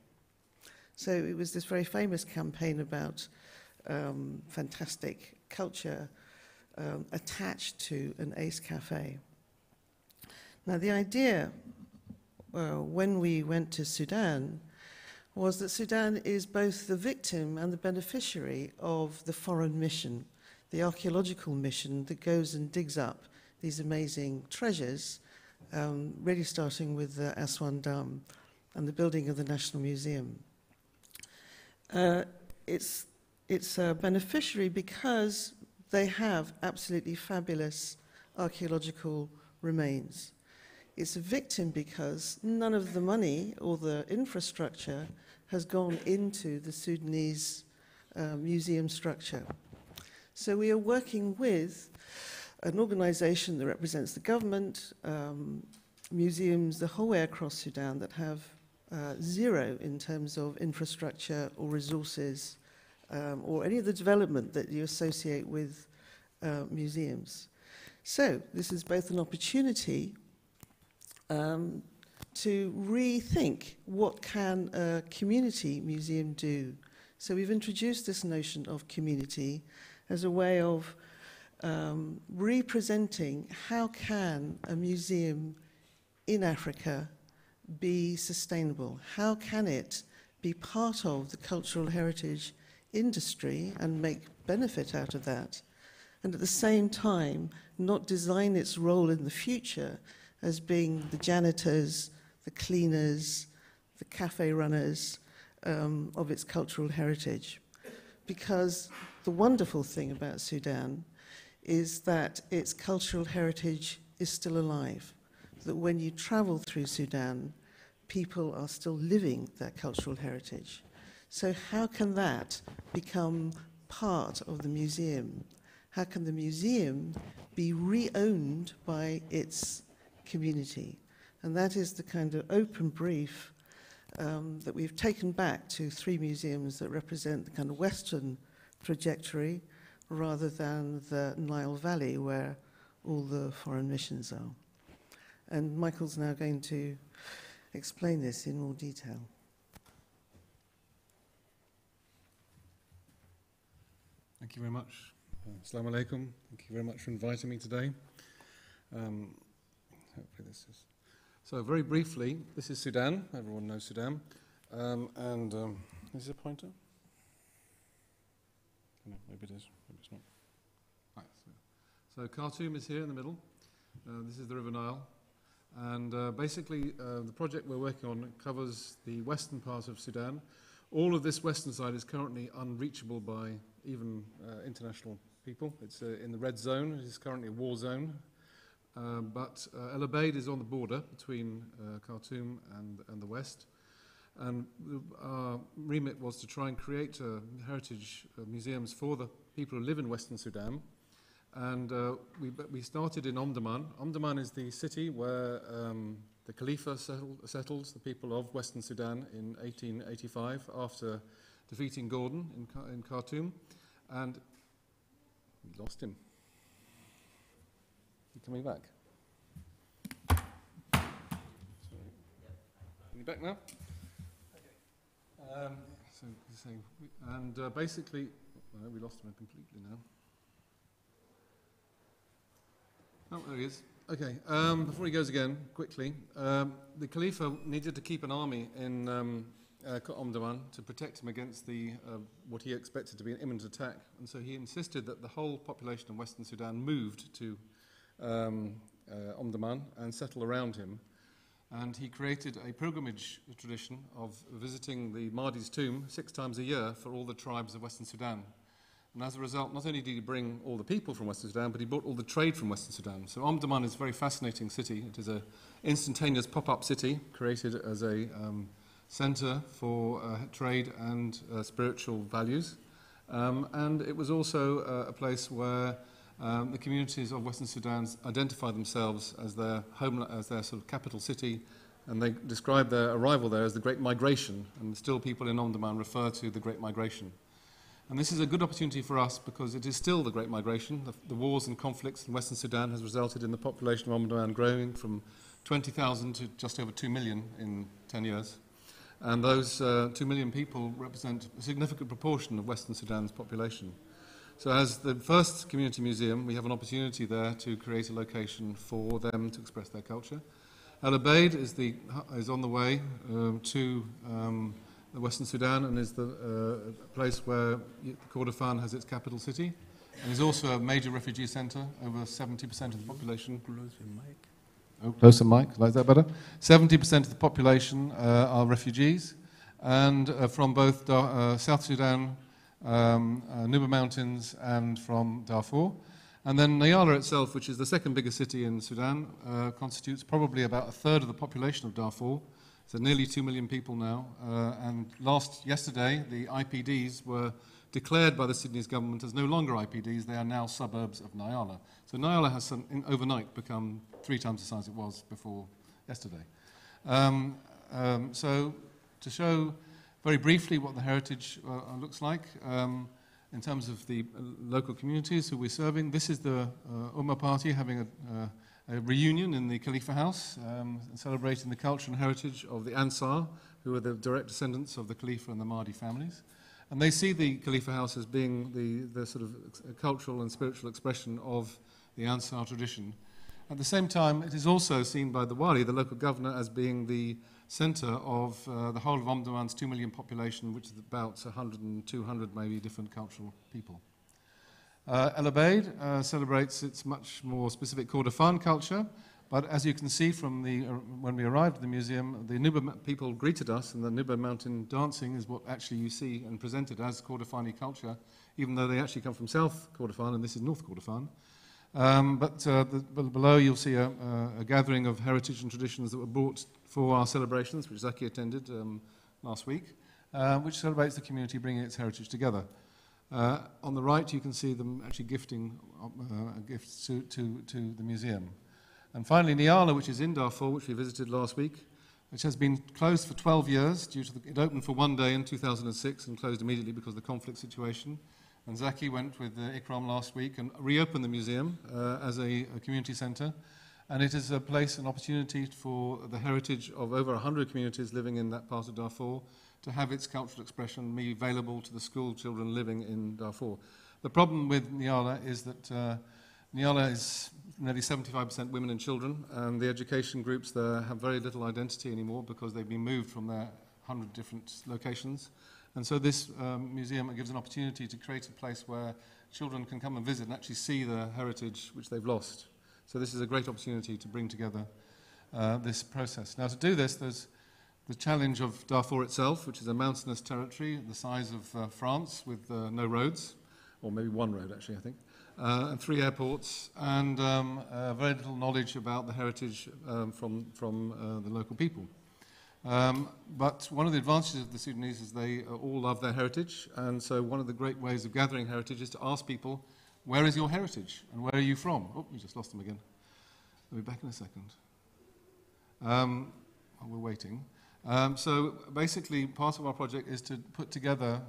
So it was this very famous campaign about fantastic culture attached to an Ace Cafe. Now the idea when we went to Sudan was that Sudan is both the victim and the beneficiary of the foreign mission, the archaeological mission that goes and digs up these amazing treasures, really starting with the Aswan Dam and the building of the National Museum. It's a beneficiary because they have absolutely fabulous archaeological remains. It's a victim because none of the money or the infrastructure has gone into the Sudanese museum structure. So we are working with an organization that represents the government, museums the whole way across Sudan that have zero in terms of infrastructure or resources or any of the development that you associate with museums. So this is both an opportunity to rethink what can a community museum do. So we've introduced this notion of community as a way of representing how can a museum in Africa be sustainable? How can it be part of the cultural heritage industry and make benefit out of that? And at the same time, not design its role in the future as being the janitors, the cleaners, the cafe runners of its cultural heritage. Because the wonderful thing about Sudan is that its cultural heritage is still alive. That when you travel through Sudan, people are still living their cultural heritage. So how can that become part of the museum? How can the museum be re-owned by its community? And that is the kind of open brief that we've taken back to 3 museums that represent the kind of Western trajectory rather than the Nile Valley where all the foreign missions are. And Michael's now going to explain this in more detail. Thank you very much. Assalamu alaikum. Thank you very much for inviting me today. Hopefully this is... So very briefly, this is Sudan. Everyone knows Sudan. Is this a pointer? No, maybe it is. Maybe it's not. Right, so Khartoum is here in the middle. This is the River Nile. And basically, the project we're working on covers the western part of Sudan. All of this western side is currently unreachable by even international people. It's in the red zone. It is currently a war zone. But El Obeid is on the border between Khartoum and the west. And our remit was to try and create heritage museums for the people who live in Western Sudan. And we started in Omdurman. Omdurman is the city where the Khalifa settled the people of Western Sudan in 1885 after defeating Gordon in Khartoum. And we lost him. Is he coming back? Sorry. Are you back now? Okay. Basically, we lost him completely now. Oh, there he is. Okay, before he goes again, quickly, the Khalifa needed to keep an army in Omdurman to protect him against what he expected to be an imminent attack. And so he insisted that the whole population of Western Sudan moved to Omdurman and settle around him. And he created a pilgrimage tradition of visiting the Mahdi's tomb 6 times a year for all the tribes of Western Sudan. And as a result, not only did he bring all the people from Western Sudan, but he brought all the trade from Western Sudan. So Omdurman is a very fascinating city. It is an instantaneous pop-up city created as a center for trade and spiritual values. And it was also a place where the communities of Western Sudan identify themselves as their sort of capital city, and they describe their arrival there as the Great Migration, and still people in Omdurman refer to the Great Migration. And this is a good opportunity for us because it is still the Great Migration. The wars and conflicts in Western Sudan has resulted in the population of Omdurman growing from 20,000 to just over 2 million in 10 years. And those 2 million people represent a significant proportion of Western Sudan's population. So as the first community museum, we have an opportunity there to create a location for them to express their culture. El Obeid is on the way to Western Sudan and is the place where Kordofan has its capital city, and is also a major refugee center. Over 70% of the population. Closer mic, like that better? 70% of the population are refugees, and from both South Sudan, Nuba Mountains, and from Darfur. And then Nyala itself, which is the second biggest city in Sudan, constitutes probably about 1/3 of the population of Darfur. So nearly 2 million people now. And yesterday, the IPDs were declared by the Sudanese government as no longer IPDs. They are now suburbs of Nyala. So Nyala has overnight become 3 times the size it was before yesterday. So to show very briefly what the heritage looks like in terms of the local communities who we're serving, this is the Ummah Party having a reunion in the Khalifa House, celebrating the culture and heritage of the Ansar, who are the direct descendants of the Khalifa and the Mahdi families. And they see the Khalifa House as being the sort of cultural and spiritual expression of the Ansar tradition. At the same time, it is also seen by the Wali, the local governor, as being the centre of the whole of Omdurman's 2 million population, which is about 100 and 200 maybe different cultural people. El Obeid celebrates its much more specific Kordofan culture, but as you can see from when we arrived at the museum, the Nuba people greeted us, and the Nuba mountain dancing is what actually you see and presented as Kordofani culture, even though they actually come from South Kordofan, and this is North Kordofan. Below you'll see a gathering of heritage and traditions that were brought for our celebrations, which Zaki attended last week, which celebrates the community bringing its heritage together. On the right you can see them actually gifting gifts to the museum. And finally Niala, which is in Darfur, which we visited last week, which has been closed for 12 years. It opened for one day in 2006 and closed immediately because of the conflict situation. And Zaki went with Ikram last week and reopened the museum as a community centre. And it is a place, an opportunity for the heritage of over 100 communities living in that part of Darfur to have its cultural expression be available to the school children living in Darfur. The problem with Niala is that Niala is nearly 75% women and children, and the education groups there have very little identity anymore because they've been moved from their 100 different locations. And so this museum gives an opportunity to create a place where children can come and visit and actually see the heritage which they've lost. So this is a great opportunity to bring together this process. Now to do this, there's the challenge of Darfur itself, which is a mountainous territory the size of France with no roads, or maybe one road actually, I think, and 3 airports, and very little knowledge about the heritage from the local people. But one of the advantages of the Sudanese is they all love their heritage, and so one of the great ways of gathering heritage is to ask people, where is your heritage and where are you from? Oh, we just lost them again. I'll be back in a second. We're waiting. So basically part of our project is to put together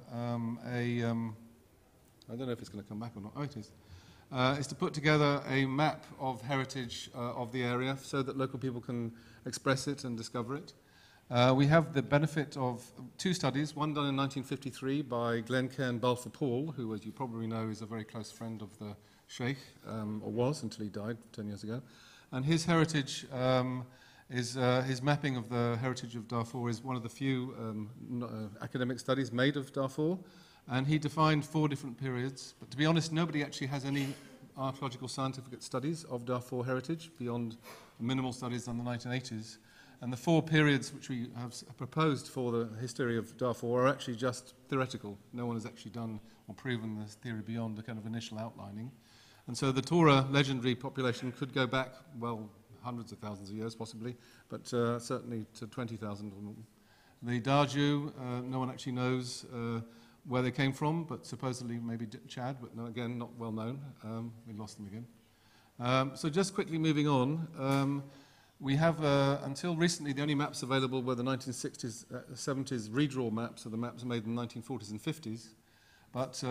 I don't know if it's going to come back or not. Oh, it is. Is to put together a map of heritage of the area so that local people can express it and discover it. We have the benefit of 2 studies, one done in 1953 by Glencairn Balfour Paul, who, as you probably know, is a very close friend of the Sheikh, or was until he died 10 years ago. And his heritage his mapping of the heritage of Darfur is one of the few academic studies made of Darfur. And he defined 4 different periods. But to be honest, nobody actually has any archaeological scientific studies of Darfur heritage beyond minimal studies done in the 1980s. And the 4 periods which we have proposed for the history of Darfur are actually just theoretical. No one has actually done or proven this theory beyond the kind of initial outlining. And so the Torah legendary population could go back, well, hundreds of thousands of years possibly, but certainly to 20,000 or more. The Darju, no one actually knows where they came from, but supposedly maybe Chad, but no, again, not well known. We lost them again. So just quickly moving on, we have, until recently, the only maps available were the 1960s, 70s redraw maps, so the maps made in the 1940s and 50s. But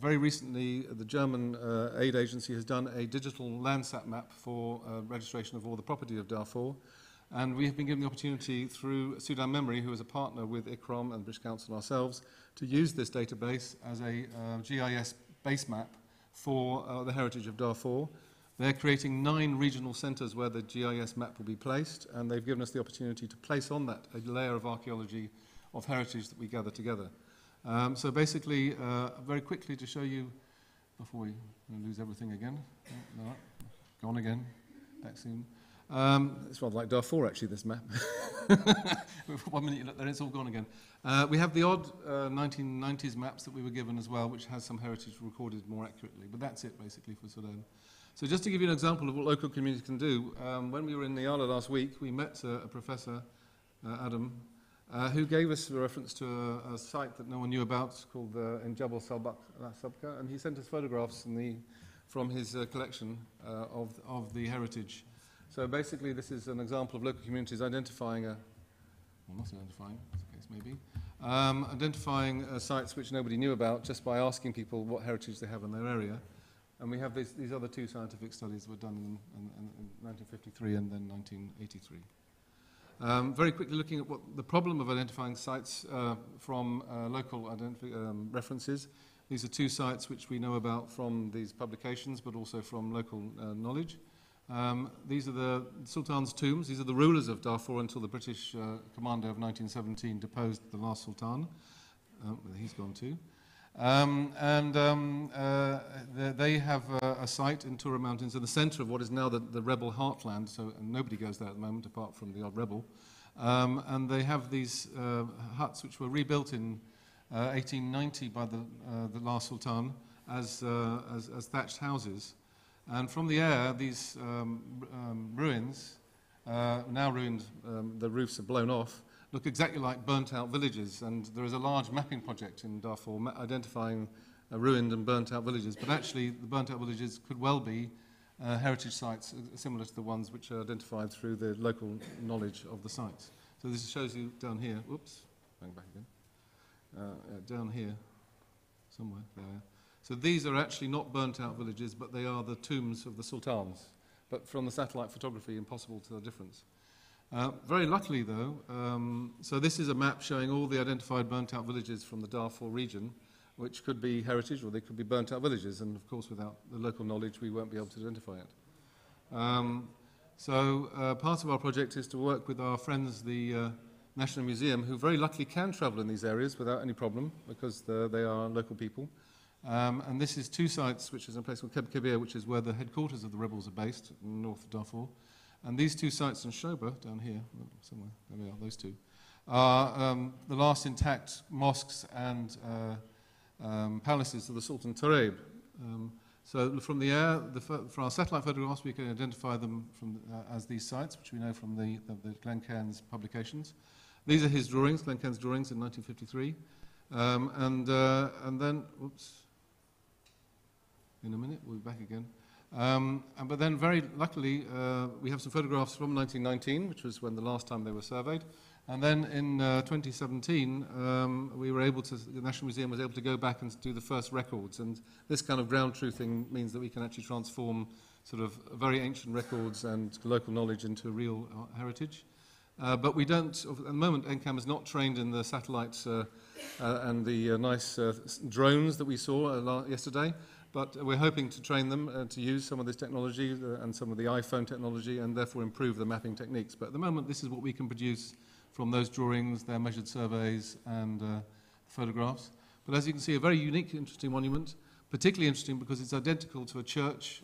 very recently, the German aid agency has done a digital Landsat map for registration of all the property of Darfur. And we have been given the opportunity through Sudan Memory, who is a partner with ICROM and British Council ourselves, to use this database as a GIS base map for the heritage of Darfur. They're creating 9 regional centres where the GIS map will be placed, and they've given us the opportunity to place on that a layer of archaeology of heritage that we gather together. So basically, very quickly to show you, before we lose everything again, no, gone again, back soon. It's rather like Darfur, actually, this map. 1 minute you look there, it's all gone again. We have the odd 1990s maps that we were given as well, which has some heritage recorded more accurately, but that's it, basically, for Sudan. So just to give you an example of what local communities can do, when we were in Niala last week, we met a professor, Adam, who gave us a reference to a site that no one knew about called in Jabal Sabka, and he sent us photographs from his collection of the heritage. So basically this is an example of local communities identifying identifying sites which nobody knew about just by asking people what heritage they have in their area. And we have these other 2 scientific studies that were done in 1953 and then 1983. Very quickly looking at what the problem of identifying sites from local references. These are 2 sites which we know about from these publications, but also from local knowledge. These are the Sultan's tombs. These are the rulers of Darfur until the British commander of 1917 deposed the last Sultan. He's gone too. They have a site in Tura Mountains in the center of what is now the rebel heartland, so and nobody goes there at the moment apart from the odd rebel. And they have these huts which were rebuilt in 1890 by the last Sultan as thatched houses. And from the air, these ruins, now ruined, the roofs are blown off, look exactly like burnt-out villages. And there is a large mapping project in Darfur identifying ruined and burnt-out villages. But actually, the burnt-out villages could well be heritage sites similar to the ones which are identified through the local knowledge of the sites. So this shows you down here. Whoops, going back again. Down here, somewhere there. So these are actually not burnt-out villages, but they are the tombs of the sultans. But from the satellite photography, impossible to tell the difference. Very luckily, though, so this is a map showing all the identified burnt-out villages from the Darfur region, which could be heritage or they could be burnt-out villages. And of course, without the local knowledge, we won't be able to identify it. Part of our project is to work with our friends, the National Museum, who very luckily can travel in these areas without any problem because they are local people. And this is two sites, which is in a place called Kebkebir, which is where the headquarters of the rebels are based, in the north of Darfur. And these two sites in Shoba, down here, somewhere, there we are, those two, are the last intact mosques and palaces of the Sultan Turaib. So from the air, for our satellite photographs, we can identify them from, as these sites, which we know from the Glen Cairns publications. These are his drawings, Glen Cairns drawings in 1953. And then, whoops, in a minute, we'll be back again. But then, very luckily, we have some photographs from 1919, which was when the last time they were surveyed. And then in 2017, we were able to, the National Museum was able to go back and do the first records. And this kind of ground truthing means that we can actually transform sort of very ancient records and local knowledge into real heritage. But we don't, at the moment, NCAM is not trained in the satellites and the nice drones that we saw yesterday. But we're hoping to train them to use some of this technology and some of the iPhone technology and therefore improve the mapping techniques. But at the moment, this is what we can produce from those drawings, their measured surveys and photographs. But as you can see, a very unique, interesting monument, particularly interesting because it's identical to a church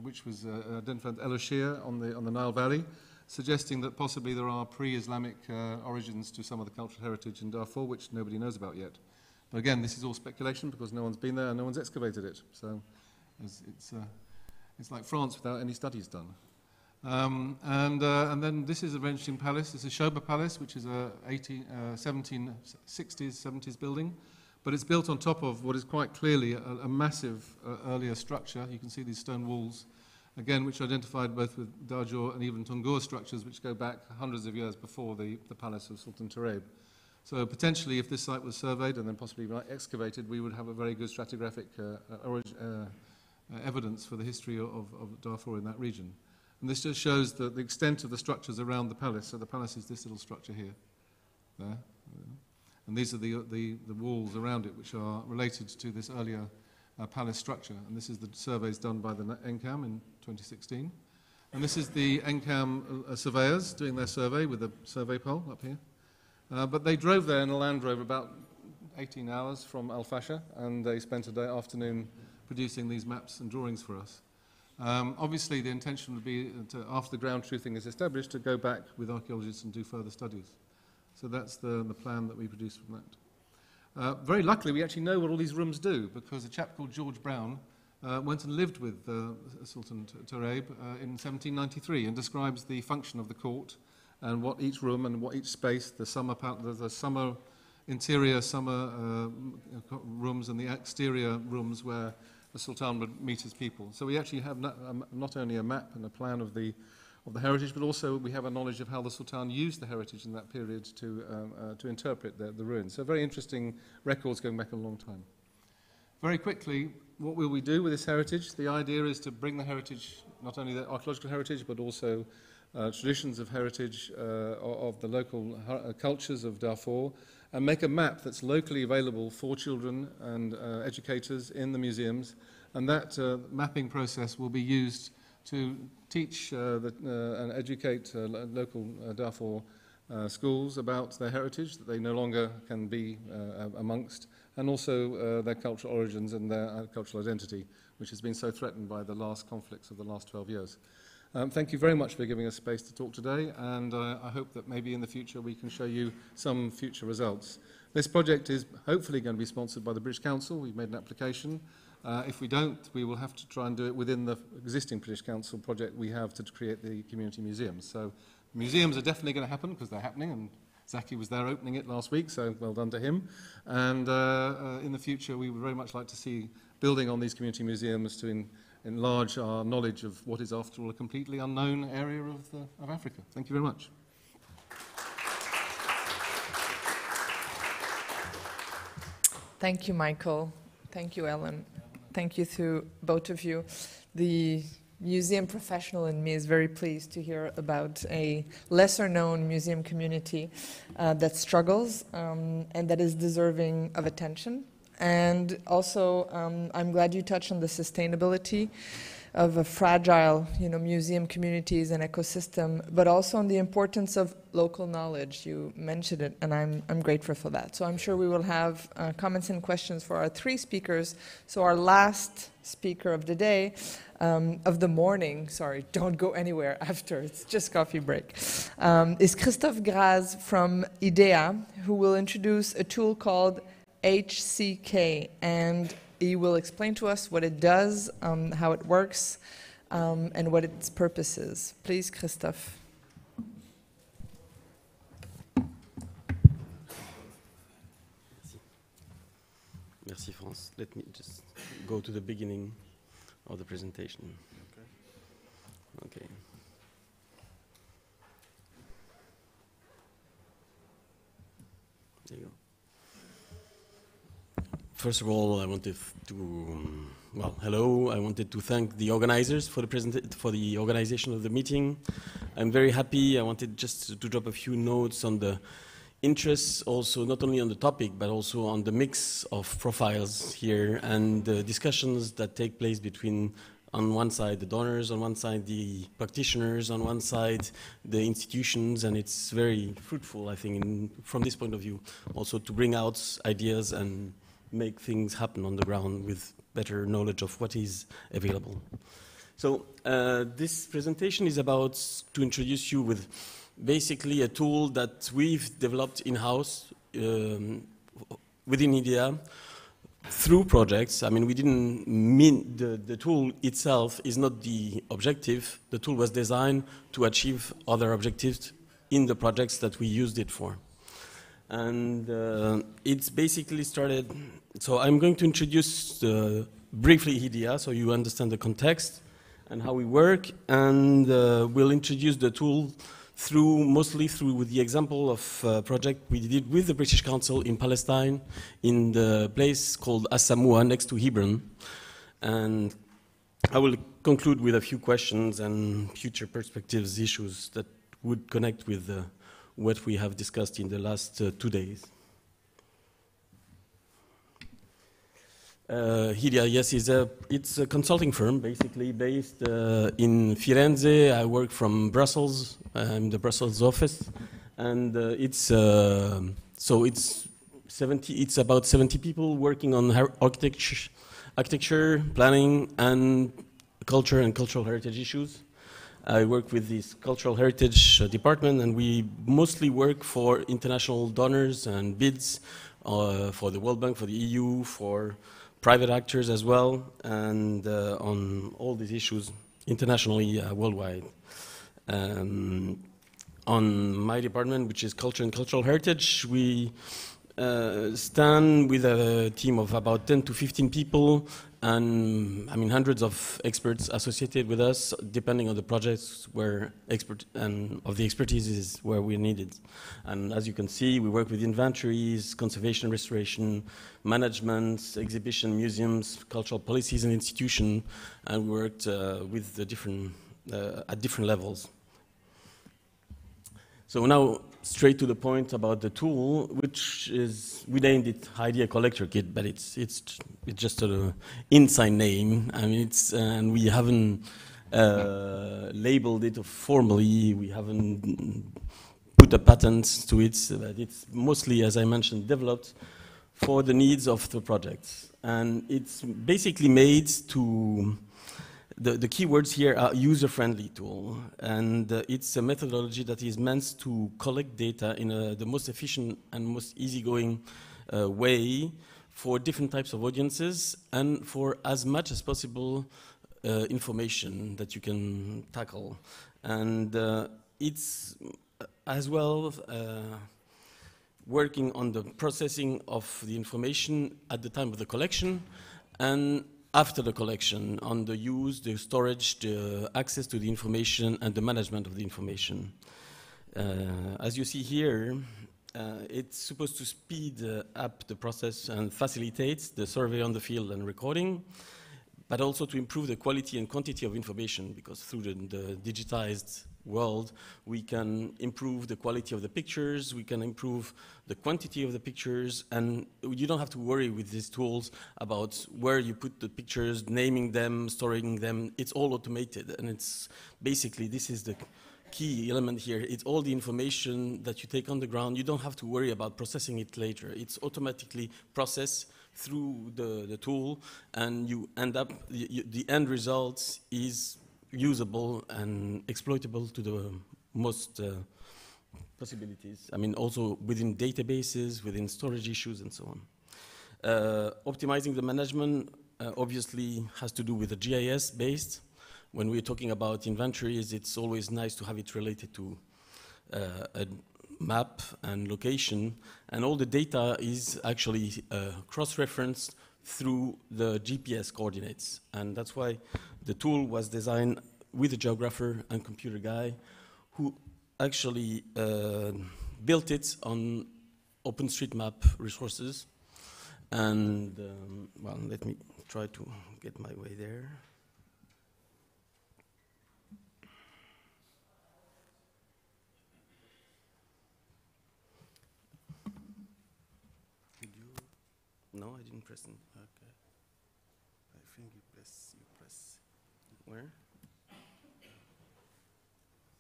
which was identified as El Ashir on the Nile Valley, suggesting that possibly there are pre-Islamic origins to some of the cultural heritage in Darfur, which nobody knows about yet. But again, this is all speculation because no one's been there and no one's excavated it. So it's like France without any studies done. And then this is a Venetian palace. It's a Shoba Palace, which is a 1760s, 70s building. But it's built on top of what is quite clearly a massive earlier structure. You can see these stone walls, again, which are identified both with Dajor and even Tungur structures, which go back hundreds of years before the palace of Sultan Turaib. So potentially, if this site was surveyed and then possibly excavated, we would have a very good stratigraphic evidence for the history of Darfur in that region. And this just shows the extent of the structures around the palace. So the palace is this little structure here, there. And these are the walls around it, which are related to this earlier palace structure. And this is the surveys done by the NCAM in 2016. And this is the NCAM surveyors doing their survey with a survey pole up here. But they drove there in a Land Rover about 18 hours from Al Fasher, and they spent a day afternoon producing these maps and drawings for us. Obviously, the intention would be, after the ground truthing is established, to go back with archaeologists and do further studies. So that's the plan that we produced from that. Very luckily, we actually know what all these rooms do, because a chap called George Brown went and lived with Sultan Turaib in 1793 and describes the function of the court and what each room and what each space, the summer interior summer rooms and the exterior rooms where the Sultan would meet his people. So we actually have not only a map and a plan of the heritage, but also we have a knowledge of how the Sultan used the heritage in that period to interpret the ruins. So very interesting records going back a long time. Very quickly, what will we do with this heritage? The idea is to bring the heritage, not only the archaeological heritage, but also traditions of heritage of the local cultures of Darfur, and make a map that's locally available for children and educators in the museums. And that mapping process will be used to teach and educate local Darfur schools about their heritage that they no longer can be amongst, and also their cultural origins and their cultural identity, which has been so threatened by the last conflicts of the last 12 years. Thank you very much for giving us space to talk today, and I hope that maybe in the future we can show you some future results. This project is hopefully going to be sponsored by the British Council. We've made an application. If we don't, we will have to try and do it within the existing British Council project we have to create the community museums. So museums are definitely going to happen because they're happening, and Zaki was there opening it last week, so well done to him. And in the future, we would very much like to see building on these community museums to enlarge our knowledge of what is, after all, a completely unknown area of Africa. Thank you very much. Thank you, Michael. Thank you, Ellen. Thank you to both of you. The museum professional in me is very pleased to hear about a lesser-known museum community that struggles and that is deserving of attention. And also, I'm glad you touched on the sustainability of a fragile, museum communities and ecosystem, but also on the importance of local knowledge. You mentioned it, and I'm grateful for that. So I'm sure we will have comments and questions for our three speakers. So our last speaker of the day, of the morning, sorry, don't go anywhere after, it's just coffee break, is Christophe Graz from IDEA, who will introduce a tool called HCK, and he will explain to us what it does, how it works, and what its purpose is. Please, Christophe. Merci, France. Let me just go to the beginning of the presentation. Okay. There you go. First of all, I wanted to, hello. I wanted to thank the organizers for the organization of the meeting. I'm very happy. I wanted just to drop a few notes on the interests, also not only on the topic, but also on the mix of profiles here and the discussions that take place between, on one side, the donors, on one side, the practitioners, on one side, the institutions, and it's very fruitful, I think, from this point of view, also to bring out ideas and make things happen on the ground with better knowledge of what is available. So this presentation is about to introduce you with basically a tool that we've developed in-house within IDEA through projects. I mean, we didn't mean the tool itself is not the objective. The tool was designed to achieve other objectives in the projects that we used it for. And it's basically started, so I'm going to introduce briefly IDEA so you understand the context and how we work, and we'll introduce the tool mostly through the example of a project we did with the British Council in Palestine in the place called As-Samua next to Hebron. And I will conclude with a few questions and future perspectives issues that would connect with what we have discussed in the last 2 days. IDEA, yes, it's a consulting firm, basically based in Firenze. I work from Brussels. I'm the Brussels office, and it's about 70 people working on architecture, planning, and cultural heritage issues. I work with this cultural heritage department, and we mostly work for international donors and bids for the World Bank, for the EU, for private actors as well, and on all these issues internationally, worldwide. On my department, which is Culture and Cultural Heritage, we stand with a team of about 10 to 15 people, and I mean hundreds of experts associated with us, depending on the projects where of the expertise is where we're needed. And as you can see, we work with inventories, conservation, restoration, management, exhibition, museums, cultural policies, and institutions, and we worked with the different at different levels. So now, straight to the point about the tool, which is, we named it IDEA Collector Kit, but it's just an inside name. I mean, and we haven't labeled it formally. We haven't put a patent to it, but it's mostly, as I mentioned, developed for the needs of the project. And it's basically made to, the keywords here are user-friendly tool. And it's a methodology that is meant to collect data in the most efficient and most easygoing way for different types of audiences and for as much as possible information that you can tackle. And it's as well working on the processing of the information at the time of the collection and after the collection, on the use, the storage, the access to the information, and the management of the information. As you see here, it's supposed to speed up the process and facilitate the survey on the field and recording, but also to improve the quality and quantity of information, because through the digitized world, we can improve the quality of the pictures, we can improve the quantity of the pictures, and you don't have to worry with these tools about where you put the pictures, naming them, storing them. It's all automated, and it's basically, this is the key element here. It's all the information that you take on the ground. You don't have to worry about processing it later. It's automatically processed through the tool, and you end up, the end result is usable and exploitable to the most possibilities. I mean, also within databases, within storage issues, and so on. Optimizing the management obviously has to do with the GIS based. When we're talking about inventories, it's always nice to have it related to a map and location, and all the data is actually cross-referenced through the GPS coordinates. And that's why the tool was designed with a geographer and computer guy who actually built it on OpenStreetMap resources. And, well, let me try to get my way there. No, I didn't press it. Okay. I think you press. Where?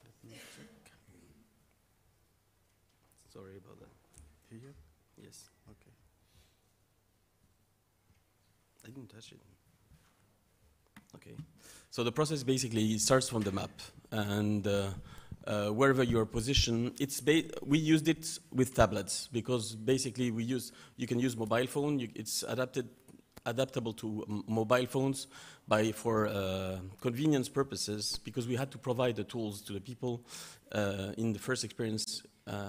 Let me check. Sorry about that. Here? Yes, okay. I didn't touch it. Okay. So the process basically starts from the map, and wherever you are positioned, we used it with tablets because basically you can use mobile phone. It's adaptable to mobile phones for convenience purposes, because we had to provide the tools to the people in the first experience,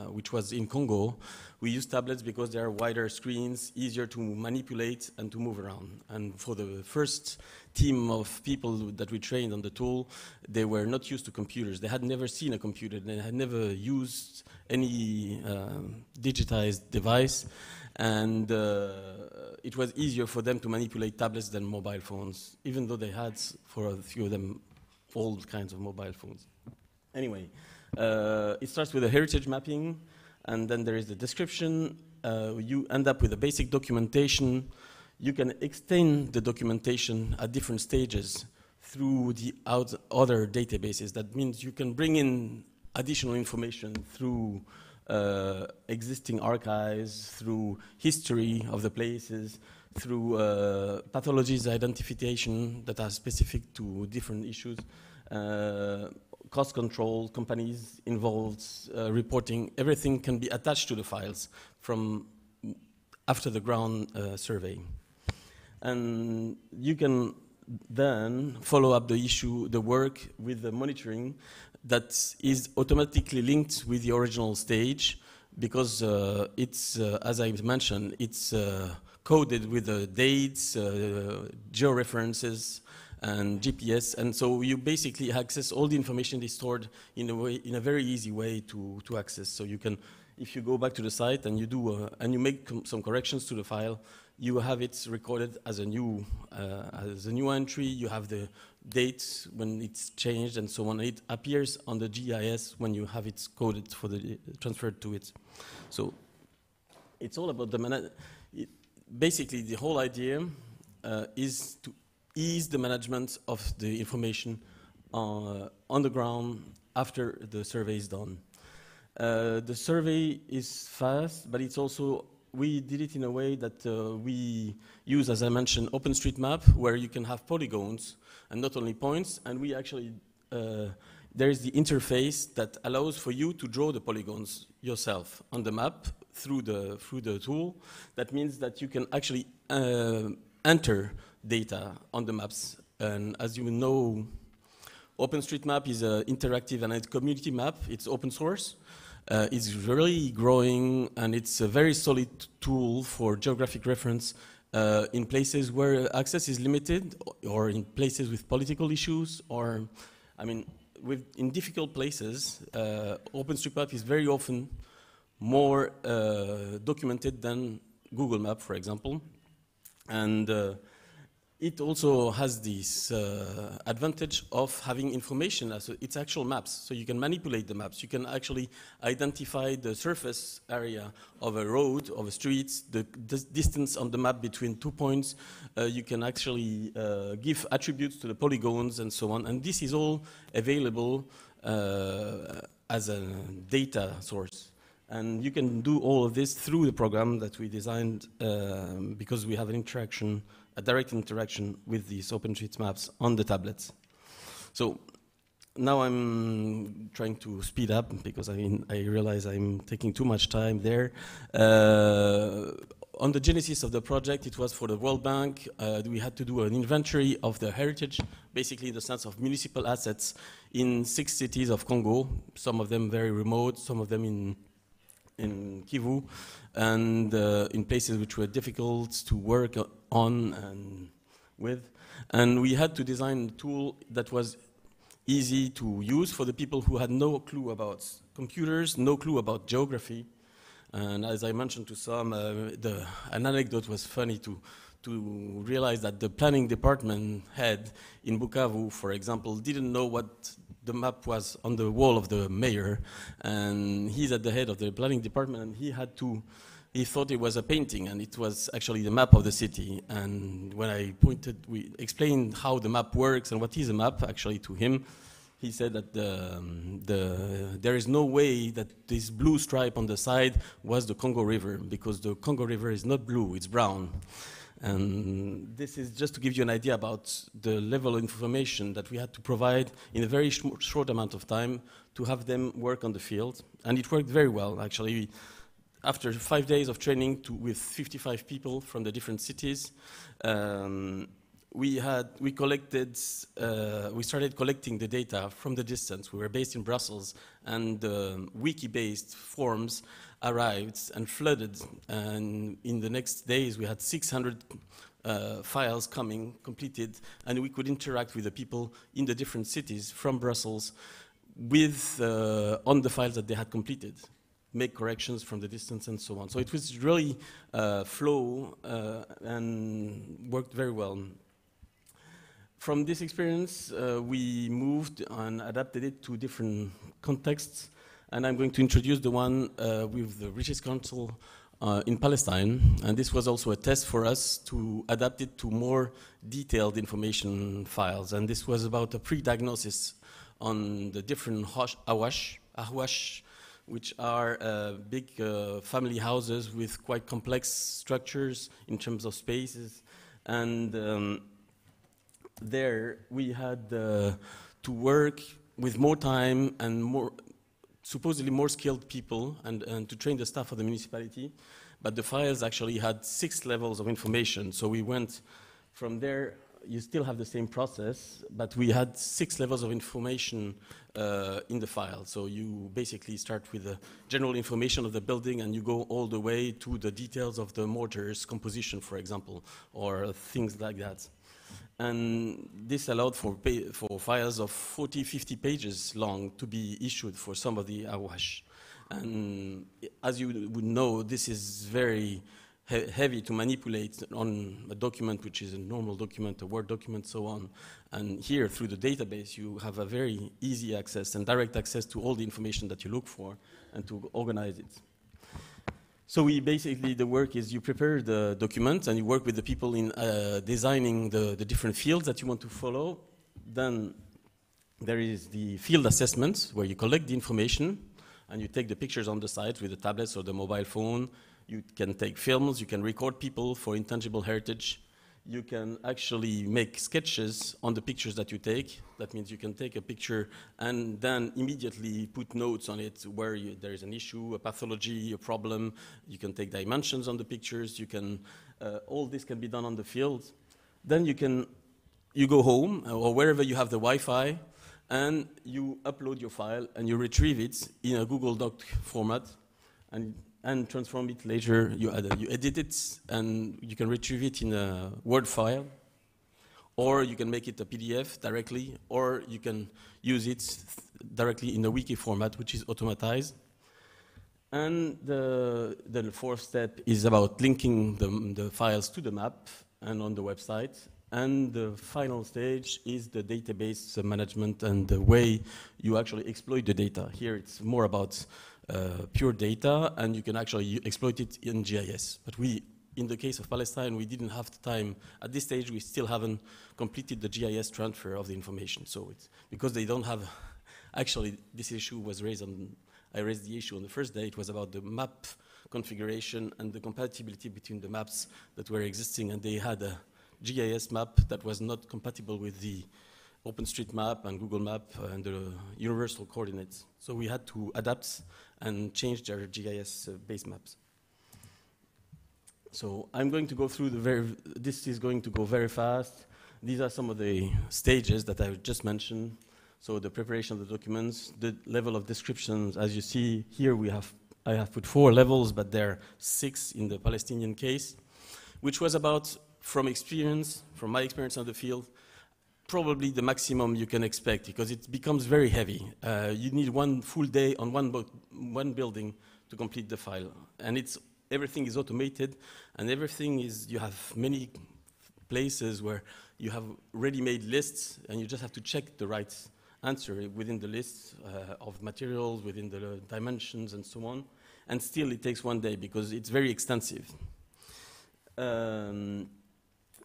which was in Congo. We used tablets because they are wider screens, easier to manipulate and to move around. And for the first team of people that we trained on the tool, they were not used to computers. They had never seen a computer. They had never used any digitized device. And it was easier for them to manipulate tablets than mobile phones, even though they had, for a few of them, all kinds of mobile phones. Anyway, it starts with a heritage mapping, and then there is the description. You end up with a basic documentation. You can extend the documentation at different stages through the other databases. That means you can bring in additional information through existing archives, through history of the places, through pathologies identification that are specific to different issues, cost control, companies involved, reporting. Everything can be attached to the files from after the ground survey. And you can then follow up the work with the monitoring that is automatically linked with the original stage, because it's, as I mentioned, it's coded with the dates, georeferences, and GPS, and so you basically access all the information they stored in a very easy way to access. So you can, if you go back to the site and you do and you make some corrections to the file, you have it recorded as a new entry. You have the date when it's changed and so on. It appears on the GIS when you have it coded for the transferred to it. So it's all about basically the whole idea is to ease the management of the information on the ground after the survey is done. The survey is fast, but it's also, we did it in a way that we use, as I mentioned, OpenStreetMap, where you can have polygons and not only points, and we actually, there is the interface that allows for you to draw the polygons yourself on the map through the tool. That means that you can actually enter data on the maps. And as you know, OpenStreetMap is an interactive and a community map. It's open source. It's really growing, and it's a very solid tool for geographic reference in places where access is limited, or in places with political issues, or, I mean, in difficult places. OpenStreetMap is very often more documented than Google Map, for example. And it also has this advantage of having information as its actual maps. So you can manipulate the maps. You can actually identify the surface area of a road, of a street, the distance on the map between 2 points. You can actually give attributes to the polygons and so on. And this is all available as a data source. And you can do all of this through the program that we designed because we have an interaction, a direct interaction with these OpenStreetMaps on the tablets. So now I'm trying to speed up because I realize I'm taking too much time there. On the genesis of the project, it was for the World Bank. We had to do an inventory of the heritage, basically in the sense of municipal assets in 6 cities of Congo, some of them very remote, some of them in Kivu, and in places which were difficult to work on and with. And we had to design a tool that was easy to use for the people who had no clue about computers, no clue about geography. And as I mentioned to some, an anecdote was funny to realize that the planning department head in Bukavu, for example, didn't know what the map was on the wall of the mayor, and he's at the head of the planning department, and he thought it was a painting, and it was actually the map of the city. And when we explained how the map works and what is a map actually to him, he said that there is no way that this blue stripe on the side was the Congo River, because the Congo River is not blue, it's brown. And this is just to give you an idea about the level of information that we had to provide in a very short amount of time to have them work on the field. And it worked very well, actually. After 5 days of training with 55 people from the different cities, we started collecting the data from the distance. We were based in Brussels, and wiki-based forms arrived and flooded. And in the next days, we had 600 files coming, completed, and we could interact with the people in the different cities from Brussels with on the files that they had completed, make corrections from the distance and so on. So it was really flow and worked very well. From this experience, we moved and adapted it to different contexts. And I'm going to introduce the one with the British Council in Palestine. And this was also a test for us to adapt it to more detailed information files. And this was about a pre-diagnosis on the different ahwash, which are big family houses with quite complex structures in terms of spaces. And there we had to work with more time and supposedly more skilled people and to train the staff of the municipality. But the files actually had 6 levels of information. So we went from there. You still have the same process, but we had 6 levels of information in the file. So you basically start with the general information of the building, and you go all the way to the details of the mortar's composition, for example, or things like that. And this allowed for files of 40, 50 pages long to be issued for some of the ahwash. And as you would know, this is very heavy to manipulate on a document which is a normal document, a Word document, so on. And here, through the database, you have a very easy access and direct access to all the information that you look for and to organize it. So the work is you prepare the document and you work with the people in designing the different fields that you want to follow. Then there is the field assessment, where you collect the information and you take the pictures on the site with the tablets or the mobile phone. You can take films, you can record people for intangible heritage. You can actually make sketches on the pictures that you take. That means you can take a picture and then immediately put notes on it where there is an issue, a pathology, a problem. You can take dimensions on the pictures. You can, all this can be done on the field. Then you go home or wherever you have the Wi-Fi, and you upload your file and you retrieve it in a Google Doc format and transform it later. You edit it and you can retrieve it in a Word file, or you can make it a PDF directly, or you can use it directly in a wiki format, which is automatized. And the fourth step is about linking the files to the map and on the website. And the final stage is the database management and the way you actually exploit the data. Here it's more about pure data, and you can actually exploit it in GIS. But in the case of Palestine, we didn't have the time. At this stage, we still haven't completed the GIS transfer of the information. So it's because they don't have, actually this issue was raised I raised the issue on the first day. It was about the map configuration and the compatibility between the maps that were existing, and they had a GIS map that was not compatible with the OpenStreetMap and Google Map and the universal coordinates. So we had to adapt and change their GIS base maps. So I'm going to go through this is going to go very fast. These are some of the stages that I just mentioned. So the preparation of the documents, the level of descriptions. As you see here, I have put 4 levels, but there are 6 in the Palestinian case, which was about, from my experience on the field, probably the maximum you can expect, because it becomes very heavy. You need 1 full day on one building to complete the file. And everything is automated, and you have many places where you have ready-made lists, and you just have to check the right answer within the list of materials, within the dimensions, and so on. And still it takes 1 day, because it's very extensive.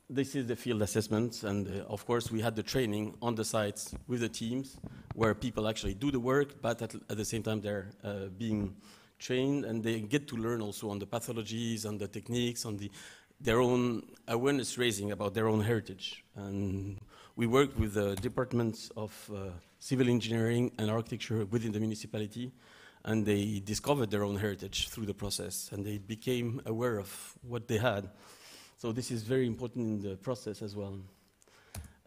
This is the field assessment, and of course we had the training on the sites with the teams where people actually do the work, but at the same time they're being trained, and they get to learn also on the pathologies, on the techniques, on their own awareness raising about their own heritage. And we worked with the departments of civil engineering and architecture within the municipality, and they discovered their own heritage through the process, and they became aware of what they had. So this is very important in the process as well.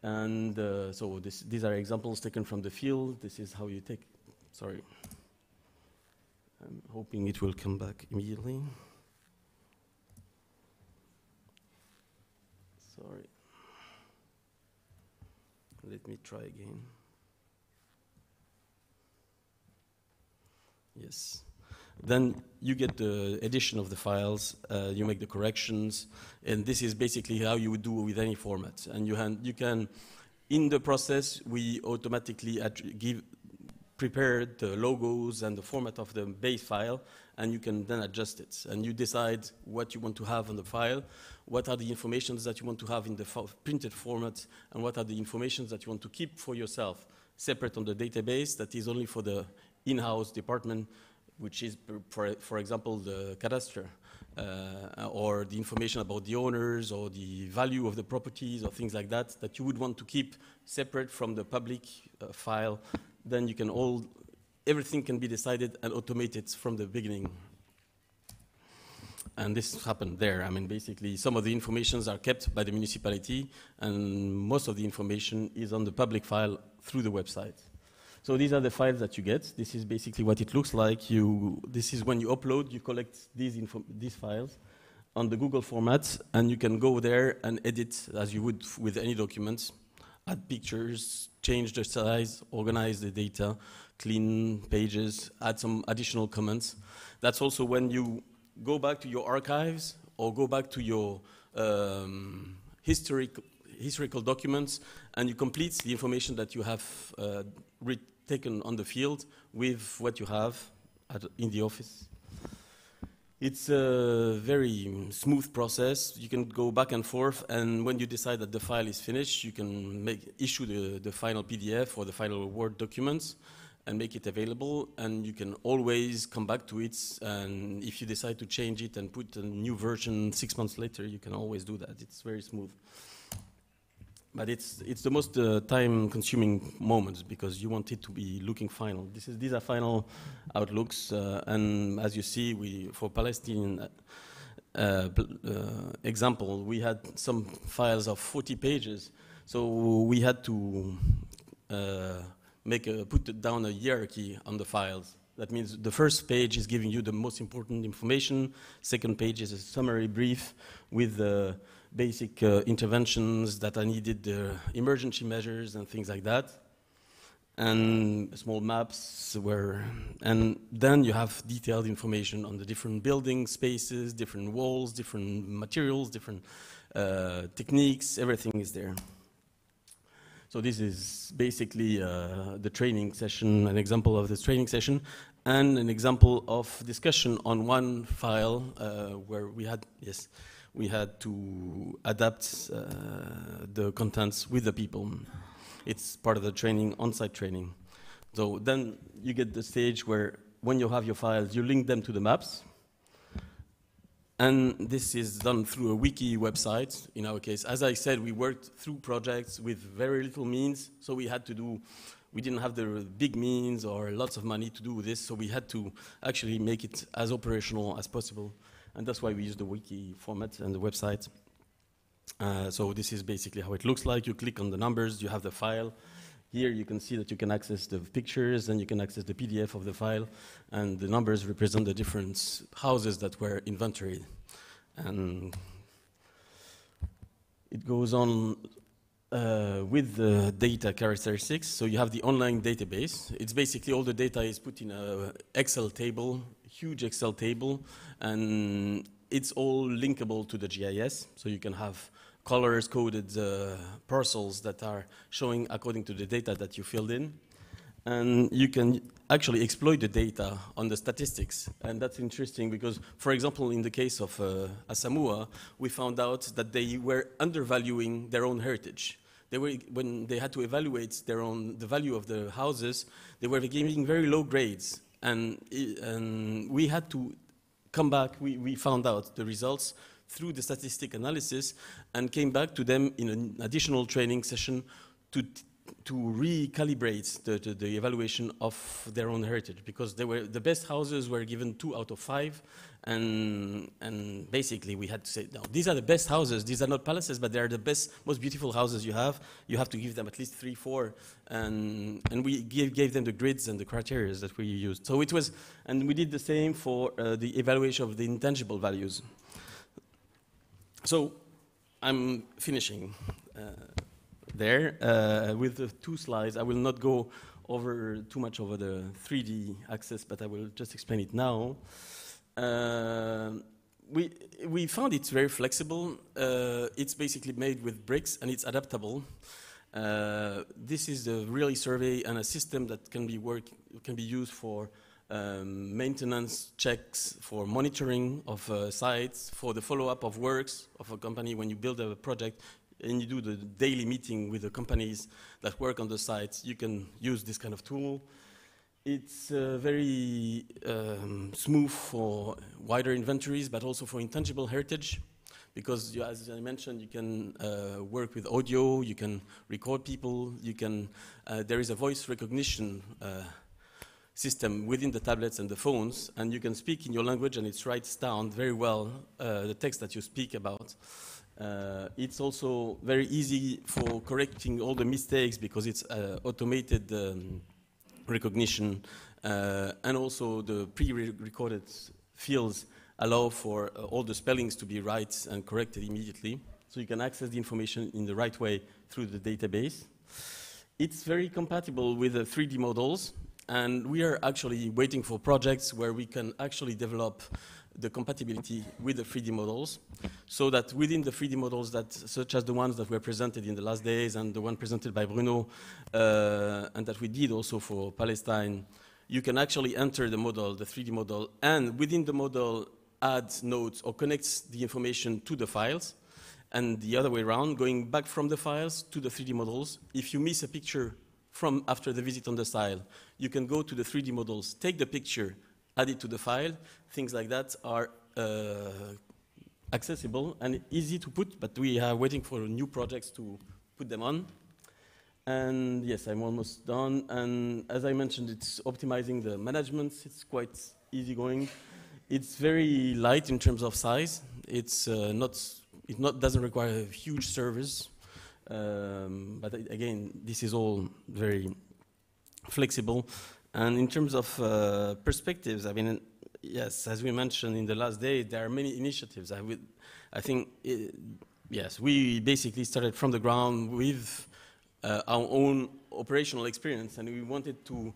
And so these are examples taken from the field. This is how you take, sorry. I'm hoping it will come back immediately. Sorry. Let me try again. Yes. Then you get the edition of the files, you make the corrections, and this is basically how you would do with any format. And you can, in the process, we automatically prepare the logos and the format of the base file, and you can then adjust it. And you decide what you want to have on the file, what are the informations that you want to have in the printed format, and what are the informations that you want to keep for yourself, separate on the database that is only for the in-house department, which is, for example, the cadastre, or the information about the owners, or the value of the properties, or things like that, that you would want to keep separate from the public file. Then you can everything can be decided and automated from the beginning. And this happened there. I mean, basically, some of the informations are kept by the municipality, and most of the information is on the public file through the website. So these are the files that you get. This is basically what it looks like. This is when you upload, you collect these files on the Google format, and you can go there and edit as you would with any documents, add pictures, change the size, organize the data, clean pages, add some additional comments. That's also when you go back to your archives or go back to your historical documents, and you complete the information that you have taken on the field with what you have in the office. It's a very smooth process. You can go back and forth, and when you decide that the file is finished, you can issue the final PDF or the final Word documents and make it available, and you can always come back to it, and if you decide to change it and put a new version 6 months later, you can always do that. It's very smooth. But it's the most time-consuming moments because you want it to be looking final. These are final outlooks, and as you see, for Palestinian example, we had some files of 40 pages, so we had to put down a hierarchy on the files. That means the first page is giving you the most important information. Second page is a summary brief with the basic interventions that are needed, emergency measures and things like that, and small maps and then you have detailed information on the different building spaces, different walls, different materials, different techniques, everything is there. So this is basically the training session, an example of this training session, and an example of discussion on one file where we had to adapt the contents with the people. It's part of the training, on-site training. So then you get the stage where when you have your files, you link them to the maps. And this is done through a wiki website. In our case, as I said, we worked through projects with very little means, so we didn't have the big means or lots of money to do this, so we had to actually make it as operational as possible. And that's why we use the wiki format and the website. So this is basically how it looks like. You click on the numbers, you have the file. Here you can see that you can access the pictures and you can access the PDF of the file. And the numbers represent the different houses that were inventoried. And it goes on with the data characteristics. So you have the online database. It's basically all the data is put in an Excel table, huge Excel table, and it's all linkable to the GIS. So you can have colors coded parcels that are showing according to the data that you filled in. And you can actually exploit the data on the statistics. And that's interesting because, for example, in the case of Asamoah, we found out that they were undervaluing their own heritage. When they had to evaluate the value of the houses, they were giving very low grades. And we had to come back, we found out the results through the statistic analysis and came back to them in an additional training session to recalibrate the evaluation of their own heritage, because the best houses were given 2 out of 5, and basically we had to say, no, these are the best houses, these are not palaces, but they are the best, most beautiful houses you have to give them at least 3, 4, and we gave them the grids and the criteria that we used. So it was, and we did the same for the evaluation of the intangible values. So I'm finishing there with the 2 slides. I will not go over too much over the 3D access, but I will just explain it now. We found it's very flexible. It's basically made with bricks and it's adaptable. This is a really survey and a system that can be used for maintenance checks, for monitoring of sites, for the follow-up of works of a company. When you build a project and you do the daily meeting with the companies that work on the sites, you can use this kind of tool. It's very smooth for wider inventories, but also for intangible heritage, because as I mentioned, you can work with audio, you can record people, there is a voice recognition system within the tablets and the phones, and you can speak in your language and it writes down very well the text that you speak about. It's also very easy for correcting all the mistakes because it's automated recognition, and also the pre-recorded fields allow for all the spellings to be right and corrected immediately, so you can access the information in the right way through the database. It's very compatible with the 3D models, and we are actually waiting for projects where we can actually develop the compatibility with the 3D models, so that within the 3D models, such as the ones that were presented in the last days and the one presented by Bruno, and that we did also for Palestine, you can actually enter the model, the 3D model, and within the model, adds nodes or connects the information to the files, and the other way around, going back from the files to the 3D models. If you miss a picture from after the visit on the style, you can go to the 3D models, take the picture, add it to the file. Things like that are accessible and easy to put, but we are waiting for new projects to put them on. And yes, I'm almost done. And as I mentioned, it's optimizing the management. It's quite easygoing. It's very light in terms of size. It's doesn't require huge servers. But again, this is all very flexible. And in terms of perspectives, I mean, yes, as we mentioned in the last day, there are many initiatives. I think, yes, we basically started from the ground with our own operational experience, and we wanted to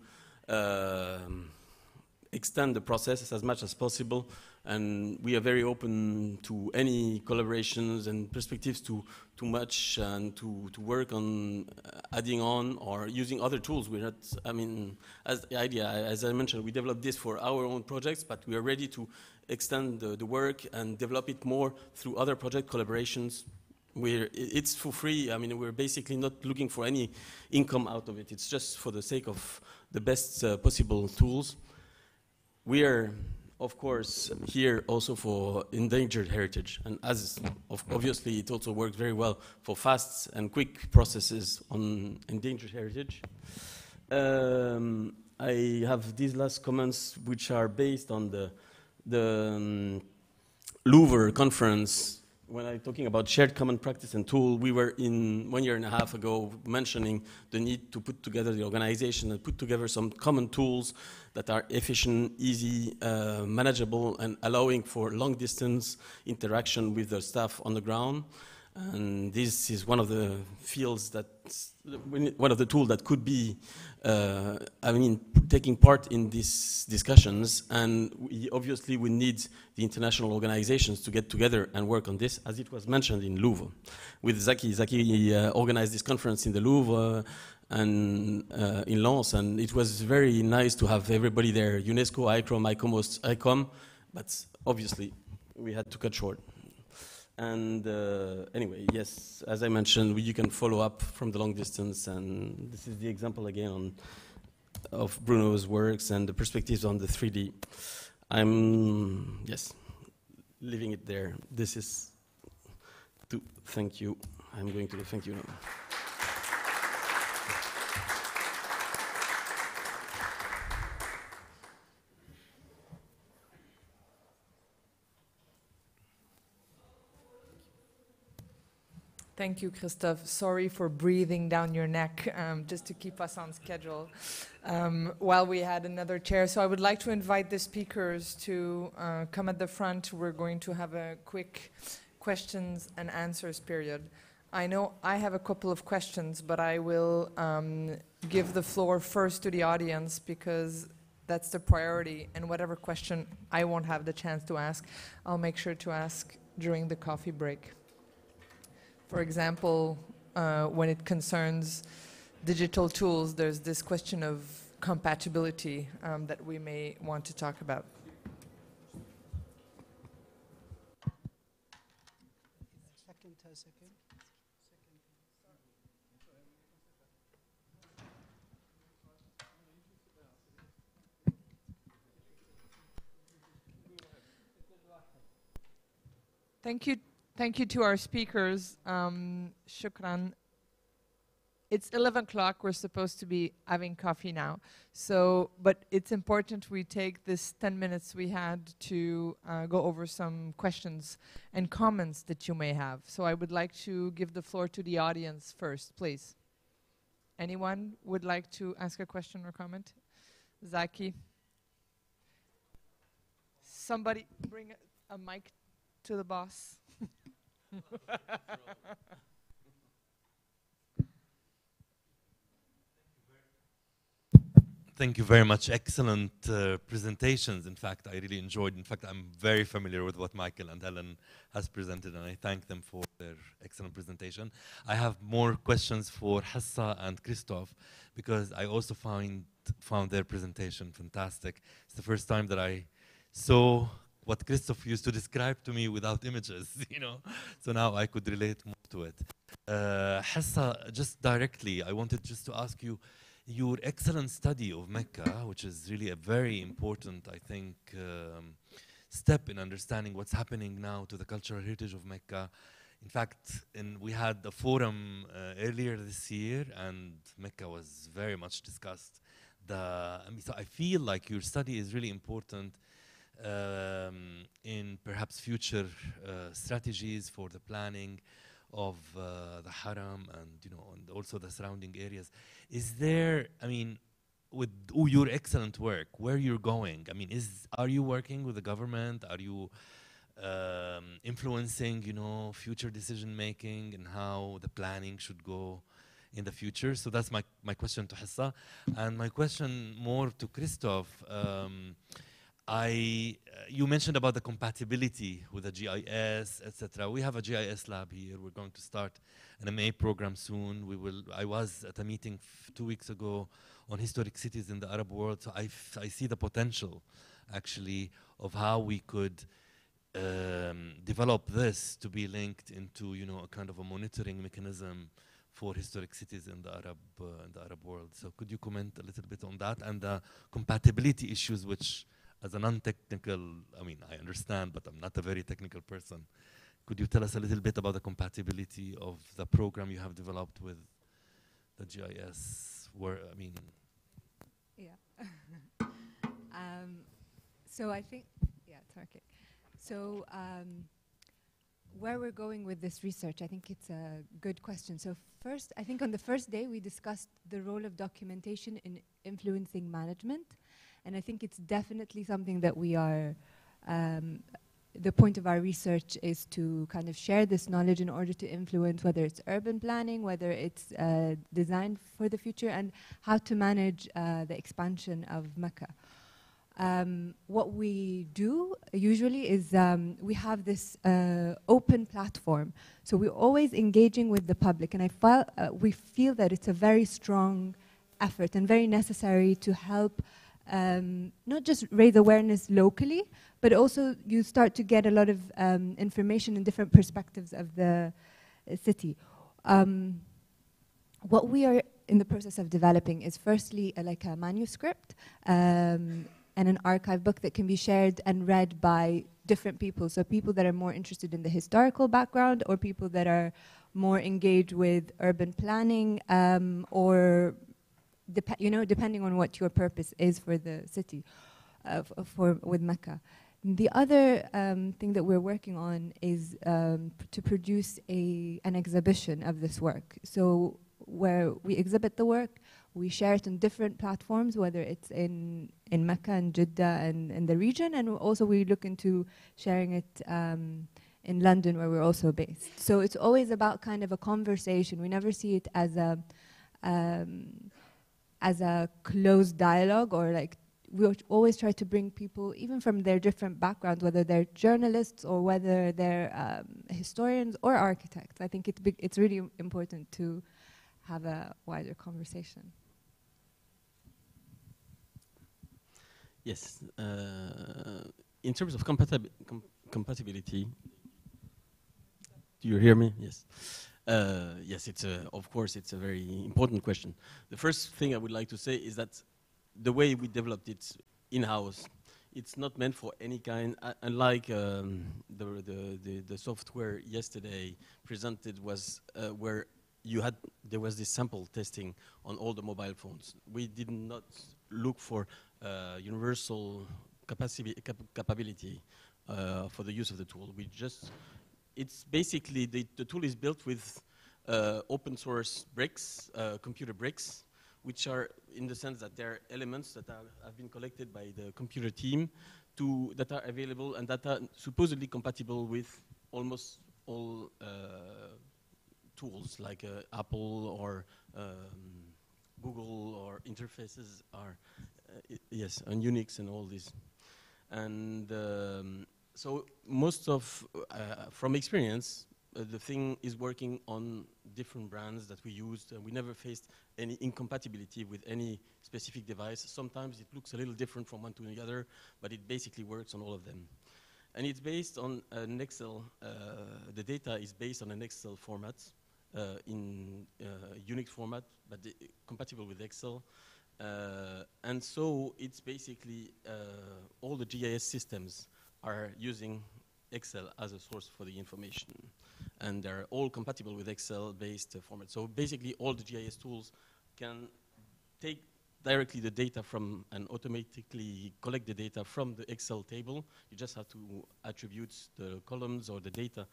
extend the process as much as possible. And we are very open to any collaborations and perspectives to match and to work on adding on or using other tools. We're not, I mean, as the idea, as I mentioned, we developed this for our own projects, but we are ready to extend the work and develop it more through other project collaborations. It's for free. I mean, we're basically not looking for any income out of it. It's just for the sake of the best possible tools. We are, of course, here also for endangered heritage, and as obviously it also works very well for fast and quick processes on endangered heritage. I have these last comments, which are based on the Louvre conference. When I'm talking about shared common practice and tool, we were in 1.5 years ago mentioning the need to put together the organization and put together some common tools that are efficient, easy, manageable, and allowing for long distance interaction with the staff on the ground. And this is one of the fields that, one of the tools that could be, taking part in these discussions. And we obviously we need the international organizations to get together and work on this, as it was mentioned in Louvre. With Zaki organized this conference in the Louvre and in Lens, and it was very nice to have everybody there, UNESCO, ICROM, ICOM, but obviously we had to cut short. And anyway, yes, as I mentioned, you can follow up from the long distance, and this is the example again of Bruno's works and the perspectives on the 3D. I'm, yes, leaving it there. This is to thank you. I'm going to thank you now. Thank you, Christophe. Sorry for breathing down your neck, just to keep us on schedule while we had another chair. So I would like to invite the speakers to come at the front. We're going to have a quick questions and answers period. I know I have a couple of questions, but I will give the floor first to the audience because that's the priority. And whatever question I won't have the chance to ask, I'll make sure to ask during the coffee break. For example, when it concerns digital tools, there's this question of compatibility that we may want to talk about. Thank you. Thank you to our speakers. Shukran. It's 11 o'clock. We're supposed to be having coffee now. So, but it's important we take this 10 minutes we had to go over some questions and comments that you may have. So I would like to give the floor to the audience first, please. Anyone would like to ask a question or comment? Zaki. Somebody bring a mic to the boss. Thank you very much. Excellent presentations. In fact, I really enjoyed. In fact, I'm very familiar with what Michael and Helen has presented, and I thank them for their excellent presentation. I have more questions for Hassa and Christophe because I also found their presentation fantastic. It's the first time that I saw what Christoph used to describe to me without images, you know. So now I could relate more to it. Hassa, just directly, I wanted just to ask you, your excellent study of Mecca, which is really a very important, I think, step in understanding what's happening now to the cultural heritage of Mecca. In fact, we had a forum earlier this year, and Mecca was very much discussed. So I feel like your study is really important in perhaps future strategies for the planning of the Haram and also the surrounding areas. Is there, I mean, with your excellent work, where you're going? I mean, are you working with the government? Are you influencing, future decision making and how the planning should go in the future? So that's my question to Hassa. And my question more to Christoph. You mentioned about the compatibility with the GIS, etc. We have a GIS lab here. We're going to start an MA program soon. I was at a meeting 2 weeks ago on historic cities in the Arab world. So I see the potential, actually, of how we could develop this to be linked into, a kind of a monitoring mechanism for historic cities in the Arab world. So could you comment a little bit on that and the compatibility issues, which, as a non-technical, I mean, I understand, but I'm not a very technical person. Could you tell us a little bit about the compatibility of the program you have developed with the GIS? Yeah. So I think, yeah, it's okay. So where we're going with this research, I think it's a good question. So first, I think on the first day, we discussed the role of documentation in influencing management. And I think it's definitely something that we are, the point of our research is to kind of share this knowledge in order to influence whether it's urban planning, whether it's design for the future, and how to manage the expansion of Mecca. What we do usually is we have this open platform. So we're always engaging with the public, and we feel that it's a very strong effort and very necessary to help not just raise awareness locally, but also you start to get a lot of information and different perspectives of the city. What we are in the process of developing is firstly like a manuscript and an archive book that can be shared and read by different people. So people that are more interested in the historical background, or people that are more engaged with urban planning, or depending on what your purpose is for the city, with Mecca. The other thing that we're working on is to produce an exhibition of this work. So where we exhibit the work, we share it on different platforms, whether it's in Mecca and Jeddah and in the region, and also we look into sharing it in London, where we're also based. So it's always about kind of a conversation. We never see it as a closed dialogue, or like we always try to bring people, even from their different backgrounds, whether they're journalists or whether they're historians or architects. I think it's really important to have a wider conversation. Yes. In terms of compatibility, do you hear me? Yes. Yes, of course, it's a very important question. The first thing I would like to say is that the way we developed it in-house, it's not meant for any kind, unlike the software yesterday presented was where there was this sample testing on all the mobile phones. We did not look for universal capability for the use of the tool. It's basically, the tool is built with open source bricks, computer bricks, which are in the sense that they're elements that have been collected by the computer team that are available and that are supposedly compatible with almost all tools like Apple or Google, or interfaces are, yes, and Unix and all this. And so most of, from experience, the thing is working on different brands that we used, and we never faced any incompatibility with any specific device. Sometimes it looks a little different from one to the other, but it basically works on all of them. And it's based on an Excel, the data is based on an Excel format, in Unix format, but compatible with Excel. And so it's basically all the GIS systems are using Excel as a source for the information. And they're all compatible with Excel-based format. So basically all the GIS tools can take directly the data from and automatically collect the data from the Excel table. You just have to attribute the columns or the data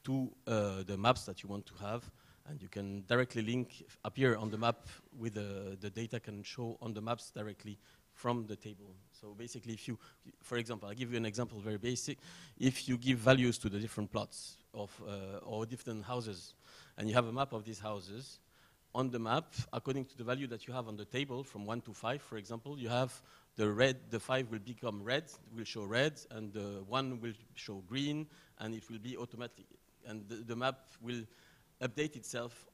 to the maps that you want to have. And you can directly link, appear on the map with the data can show on the maps directly from the table. So basically if you, for example, I'll give you an example very basic. If you give values to the different plots of, or different houses, and you have a map of these houses, on the map, according to the value that you have on the table, from 1 to 5, for example, you have the red, the 5 will become red, will show red, and the 1 will show green, and it will be automatic. And the map will update itself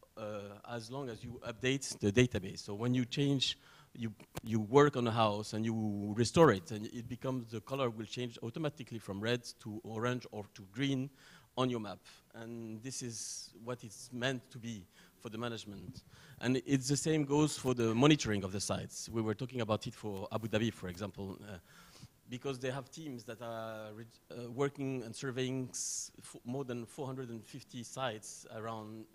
as long as you update the database. So when you change, you work on a house and you restore it, and it becomes, the color will change automatically from red to orange or to green on your map. And this is what it's meant to be for the management. And it's the same goes for the monitoring of the sites. We were talking about it for Abu Dhabi, for example, because they have teams that are working and surveying more than 450 sites around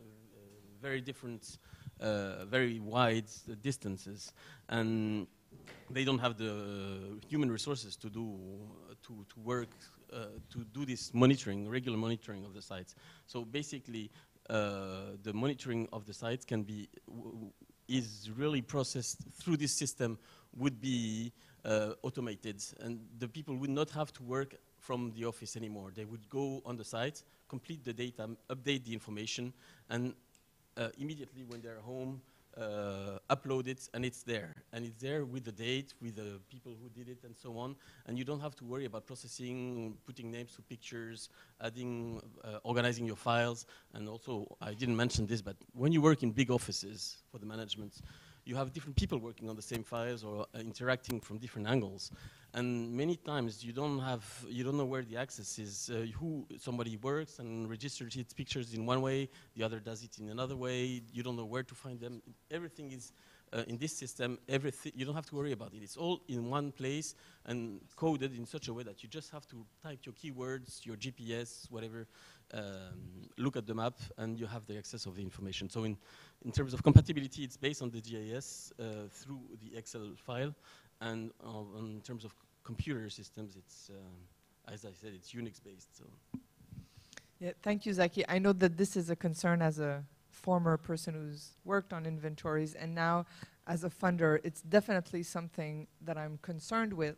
very different, very wide distances. And they don't have the human resources to do, to work, to do this monitoring, regular monitoring of the sites. So basically, the monitoring of the sites can be, is really processed through this system, would be automated, and the people would not have to work from the office anymore. They would go on the site, complete the data, update the information, and immediately when they're home, upload it, and it's there. And it's there with the date, with the people who did it, and so on. And you don't have to worry about processing, putting names to pictures, adding, organizing your files. And also, I didn't mention this, but when you work in big offices for the management, you have different people working on the same files or interacting from different angles. And many times you don't know where the access is, somebody works and registers its pictures in one way, the other does it in another way, you don't know where to find them. Everything is in this system, you don't have to worry about it. It's all in one place and coded in such a way that you just have to type your keywords, your GPS, whatever, look at the map, and you have the access of the information. So in terms of compatibility, it's based on the GIS through the Excel file. And in terms of computer systems, it's, as I said, it's Unix-based. So. Yeah, thank you, Zaki. I know that this is a concern as a former person who's worked on inventories, and now as a funder, it's definitely something that I'm concerned with.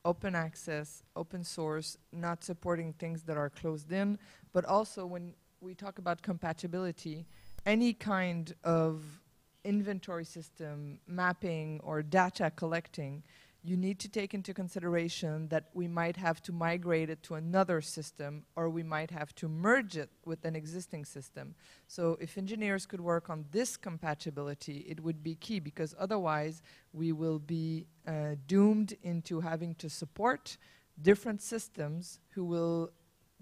Open access, open source, not supporting things that are closed in, but also when we talk about compatibility, any kind of inventory system, mapping, or data collecting, you need to take into consideration that we might have to migrate it to another system, or we might have to merge it with an existing system. So if engineers could work on this compatibility, it would be key, because otherwise we will be doomed into having to support different systems who will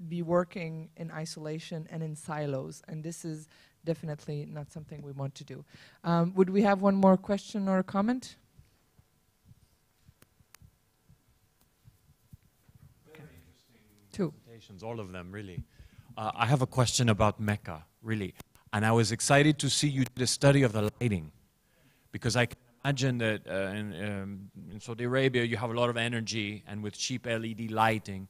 be working in isolation and in silos. And this is definitely not something we want to do. Would we have one more question or comment? Very interesting Two. presentations, all of them, really. I have a question about Mecca, really. And I was excited to see you did a study of the lighting, because I can imagine that in Saudi Arabia you have a lot of energy, and with cheap LED lighting.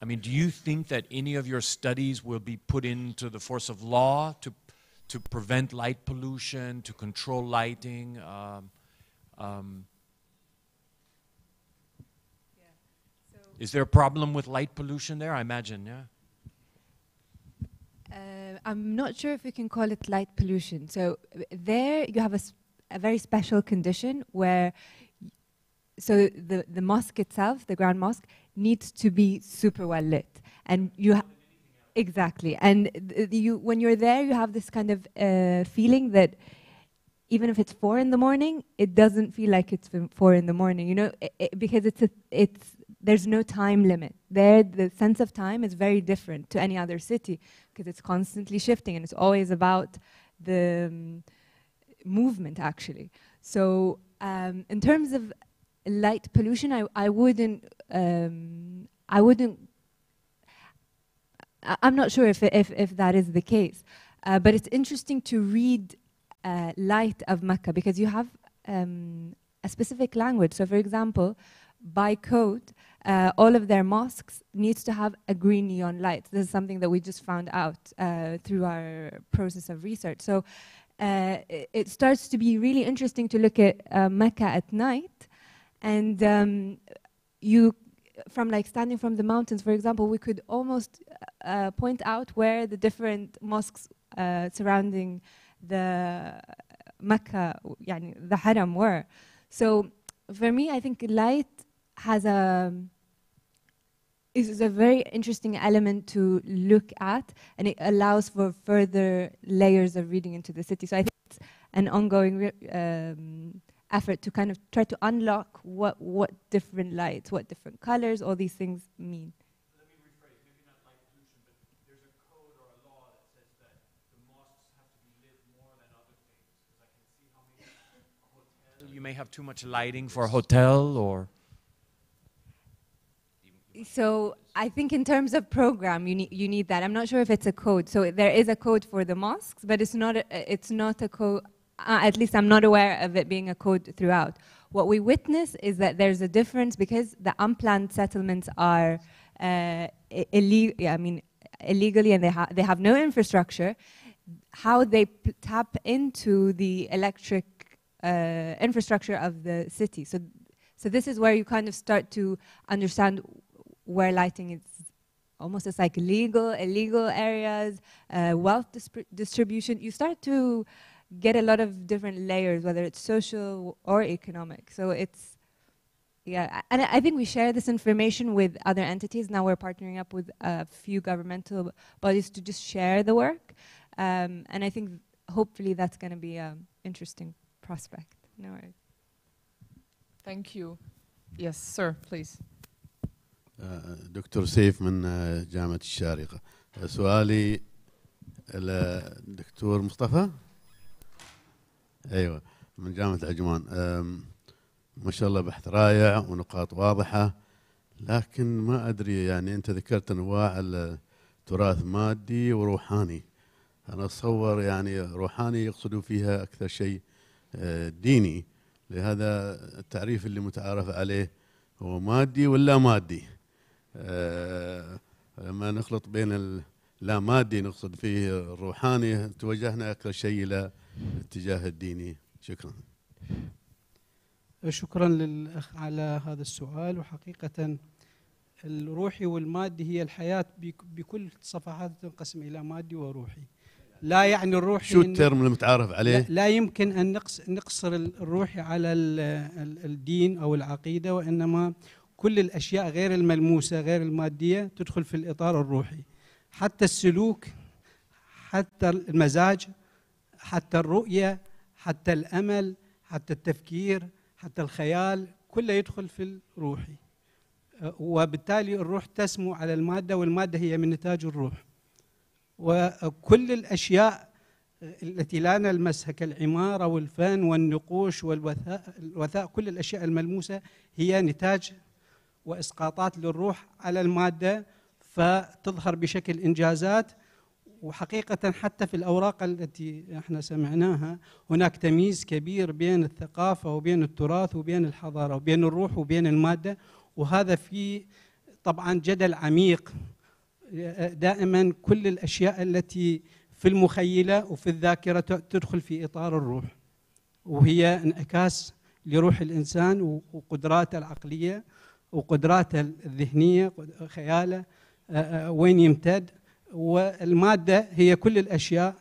I mean, do you think that any of your studies will be put into the force of law to prevent light pollution, to control lighting? Is there a problem with light pollution there? I imagine, yeah. I'm not sure if we can call it light pollution. So there you have a very special condition where, so the mosque itself, the Grand Mosque, needs to be super well lit, and you exactly. And when you're there, you have this kind of feeling that even if it's 4 in the morning, it doesn't feel like it's 4 in the morning. You know, because it's there's no time limit. There, the sense of time is very different to any other city because it's constantly shifting and it's always about the movement, actually. So in terms of light pollution, I'm not sure if that is the case, but it's interesting to read Light of Mecca because you have a specific language. So for example, by code, all of their mosques needs to have a green neon light. This is something that we just found out through our process of research. So it starts to be really interesting to look at Mecca at night, and you, from like standing from the mountains, for example, we could almost point out where the different mosques surrounding the Mecca, the Haram were. So for me, I think light is a very interesting element to look at, and it allows for further layers of reading into the city. So I think it's an ongoing effort to kind of try to unlock what different lights, what different colors, all these things mean. Let me rephrase, maybe not light pollution, but there's a code or a law that says that the mosques have to be lit more than other things. Because I can see how maybe a hotel, you may have too much lighting for a hotel, or... So I think in terms of program, you need that. I'm not sure if it's a code. So there is a code for the mosques, but it's not a code. At least I'm not aware of it being a code throughout. What we witness is that there's a difference because the unplanned settlements are illegally, and they have no infrastructure. How they tap into the electric infrastructure of the city. So this is where you kind of start to understand where lighting is almost as like legal, illegal areas, wealth distribution. You start to get a lot of different layers, whether it's social or economic. So it's, yeah, and I think we share this information with other entities. Now we're partnering up with a few governmental bodies to just share the work. And I think hopefully that's going to be an interesting prospect. No worries. Thank you. Yes, sir, please. دكتور سيف من جامعة الشارقة. سؤالي للدكتور مصطفى. أيوة، من جامعة عجمان. ما شاء الله بحث رائع ونقاط واضحة، لكن ما أدري يعني أنت ذكرت أنواع التراث مادي وروحاني. أنا أتصور يعني روحاني يقصدوا فيها أكثر شيء ديني، لهذا التعريف اللي متعارف عليه هو مادي ولا مادي. لما نخلط بين لا مادي نقصد فيه الروحاني، توجهنا أكثر شيء إلى الاتجاه الديني. شكرا. شكرا للأخ على هذا السؤال. وحقيقة الروحي والمادي هي الحياة بكل صفحات تنقسم إلى مادي وروحي. لا يعني الروحي شو الترم المتعارف عليه؟ لا يمكن أن نقصر الروحي على الدين أو العقيدة، وإنما كل الأشياء غير الملموسة غير المادية تدخل في الإطار الروحي. حتى السلوك، حتى المزاج، حتى الرؤية، حتى الأمل، حتى التفكير، حتى الخيال، كله يدخل في الروحي. وبالتالي الروح تسمو على المادة، والمادة هي من نتاج الروح. وكل الأشياء التي لا نلمسها كالعمارة والفن والنقوش والوثاء، كل الأشياء الملموسة هي نتاج وإسقاطات للروح على المادة، فتظهر بشكل إنجازات. وحقيقة حتى في الأوراق التي احنا سمعناها هناك تمييز كبير بين الثقافة وبين التراث وبين الحضارة وبين الروح وبين المادة، وهذا في طبعا جدل عميق. دائما كل الأشياء التي في المخيلة وفي الذاكرة تدخل في إطار الروح، وهي انعكاس لروح الإنسان وقدراته العقلية وقدراته الذهنية، خياله وين يمتد. والمادة هي كل الأشياء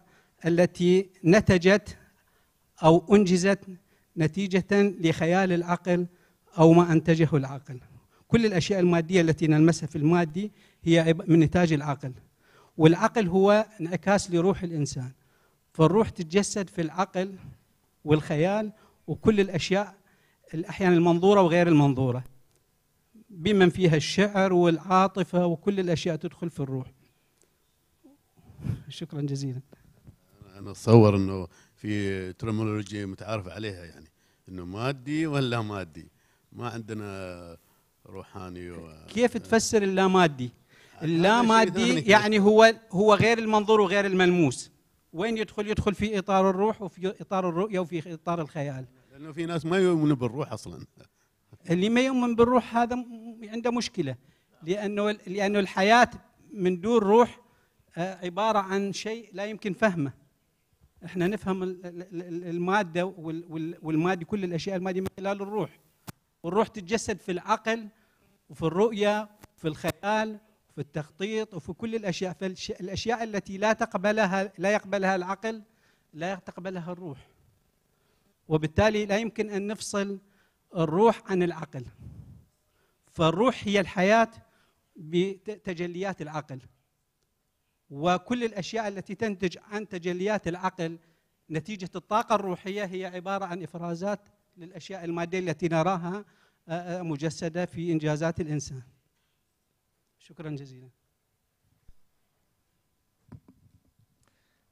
التي نتجت أو أنجزت نتيجة لخيال العقل أو ما أنتجه العقل. كل الأشياء المادية التي نلمسها في المادي هي من نتاج العقل، والعقل هو انعكاس لروح الإنسان. فالروح تتجسد في العقل والخيال وكل الأشياء، الأحيان المنظورة وغير المنظورة. بمن فيها الشعر والعاطفة وكل الأشياء تدخل في الروح. شكرا جزيلا. أنا أتصور أنه في ترمولوجي متعارف عليها، يعني أنه مادي ولا مادي، ما عندنا روحاني كيف تفسر اللامادي؟ هذا اللامادي شيء ثاني. يعني هو غير المنظور وغير الملموس. وين يدخل؟ يدخل في إطار الروح وفي إطار الرؤية وفي إطار الخيال. لأنه في ناس ما يؤمنوا بالروح أصلا. اللي ما يؤمن بالروح هذا عنده مشكلة، لأنه الحياة من دون روح عبارة عن شيء لا يمكن فهمه. احنا نفهم المادة والمادي، كل الأشياء المادية من خلال الروح، والروح تتجسد في العقل وفي الرؤية وفي الخيال وفي التخطيط وفي كل الأشياء. فالأشياء التي لا يقبلها العقل لا تقبلها الروح، وبالتالي لا يمكن أن نفصل الروح عن العقل. فالروح هي الحياة بتجليات العقل، وكل الأشياء التي تنتج عن تجليات العقل نتيجة الطاقة الروحية هي عبارة عن إفرازات للأشياء المادية التي نراها مجسدة في إنجازات الإنسان. شكرا جزيلا.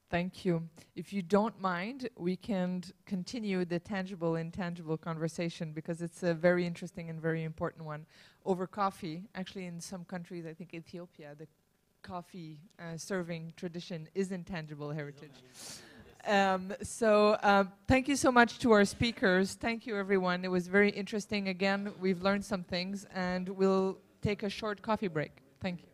Thank you. If you don't mind, we can continue the tangible, intangible conversation because it's a very interesting and very important one over coffee. Actually, in some countries, I think Ethiopia, the coffee serving tradition is intangible heritage. Thank you so much to our speakers. Thank you, everyone. It was very interesting. Again, we've learned some things, and we'll take a short coffee break. Thank you.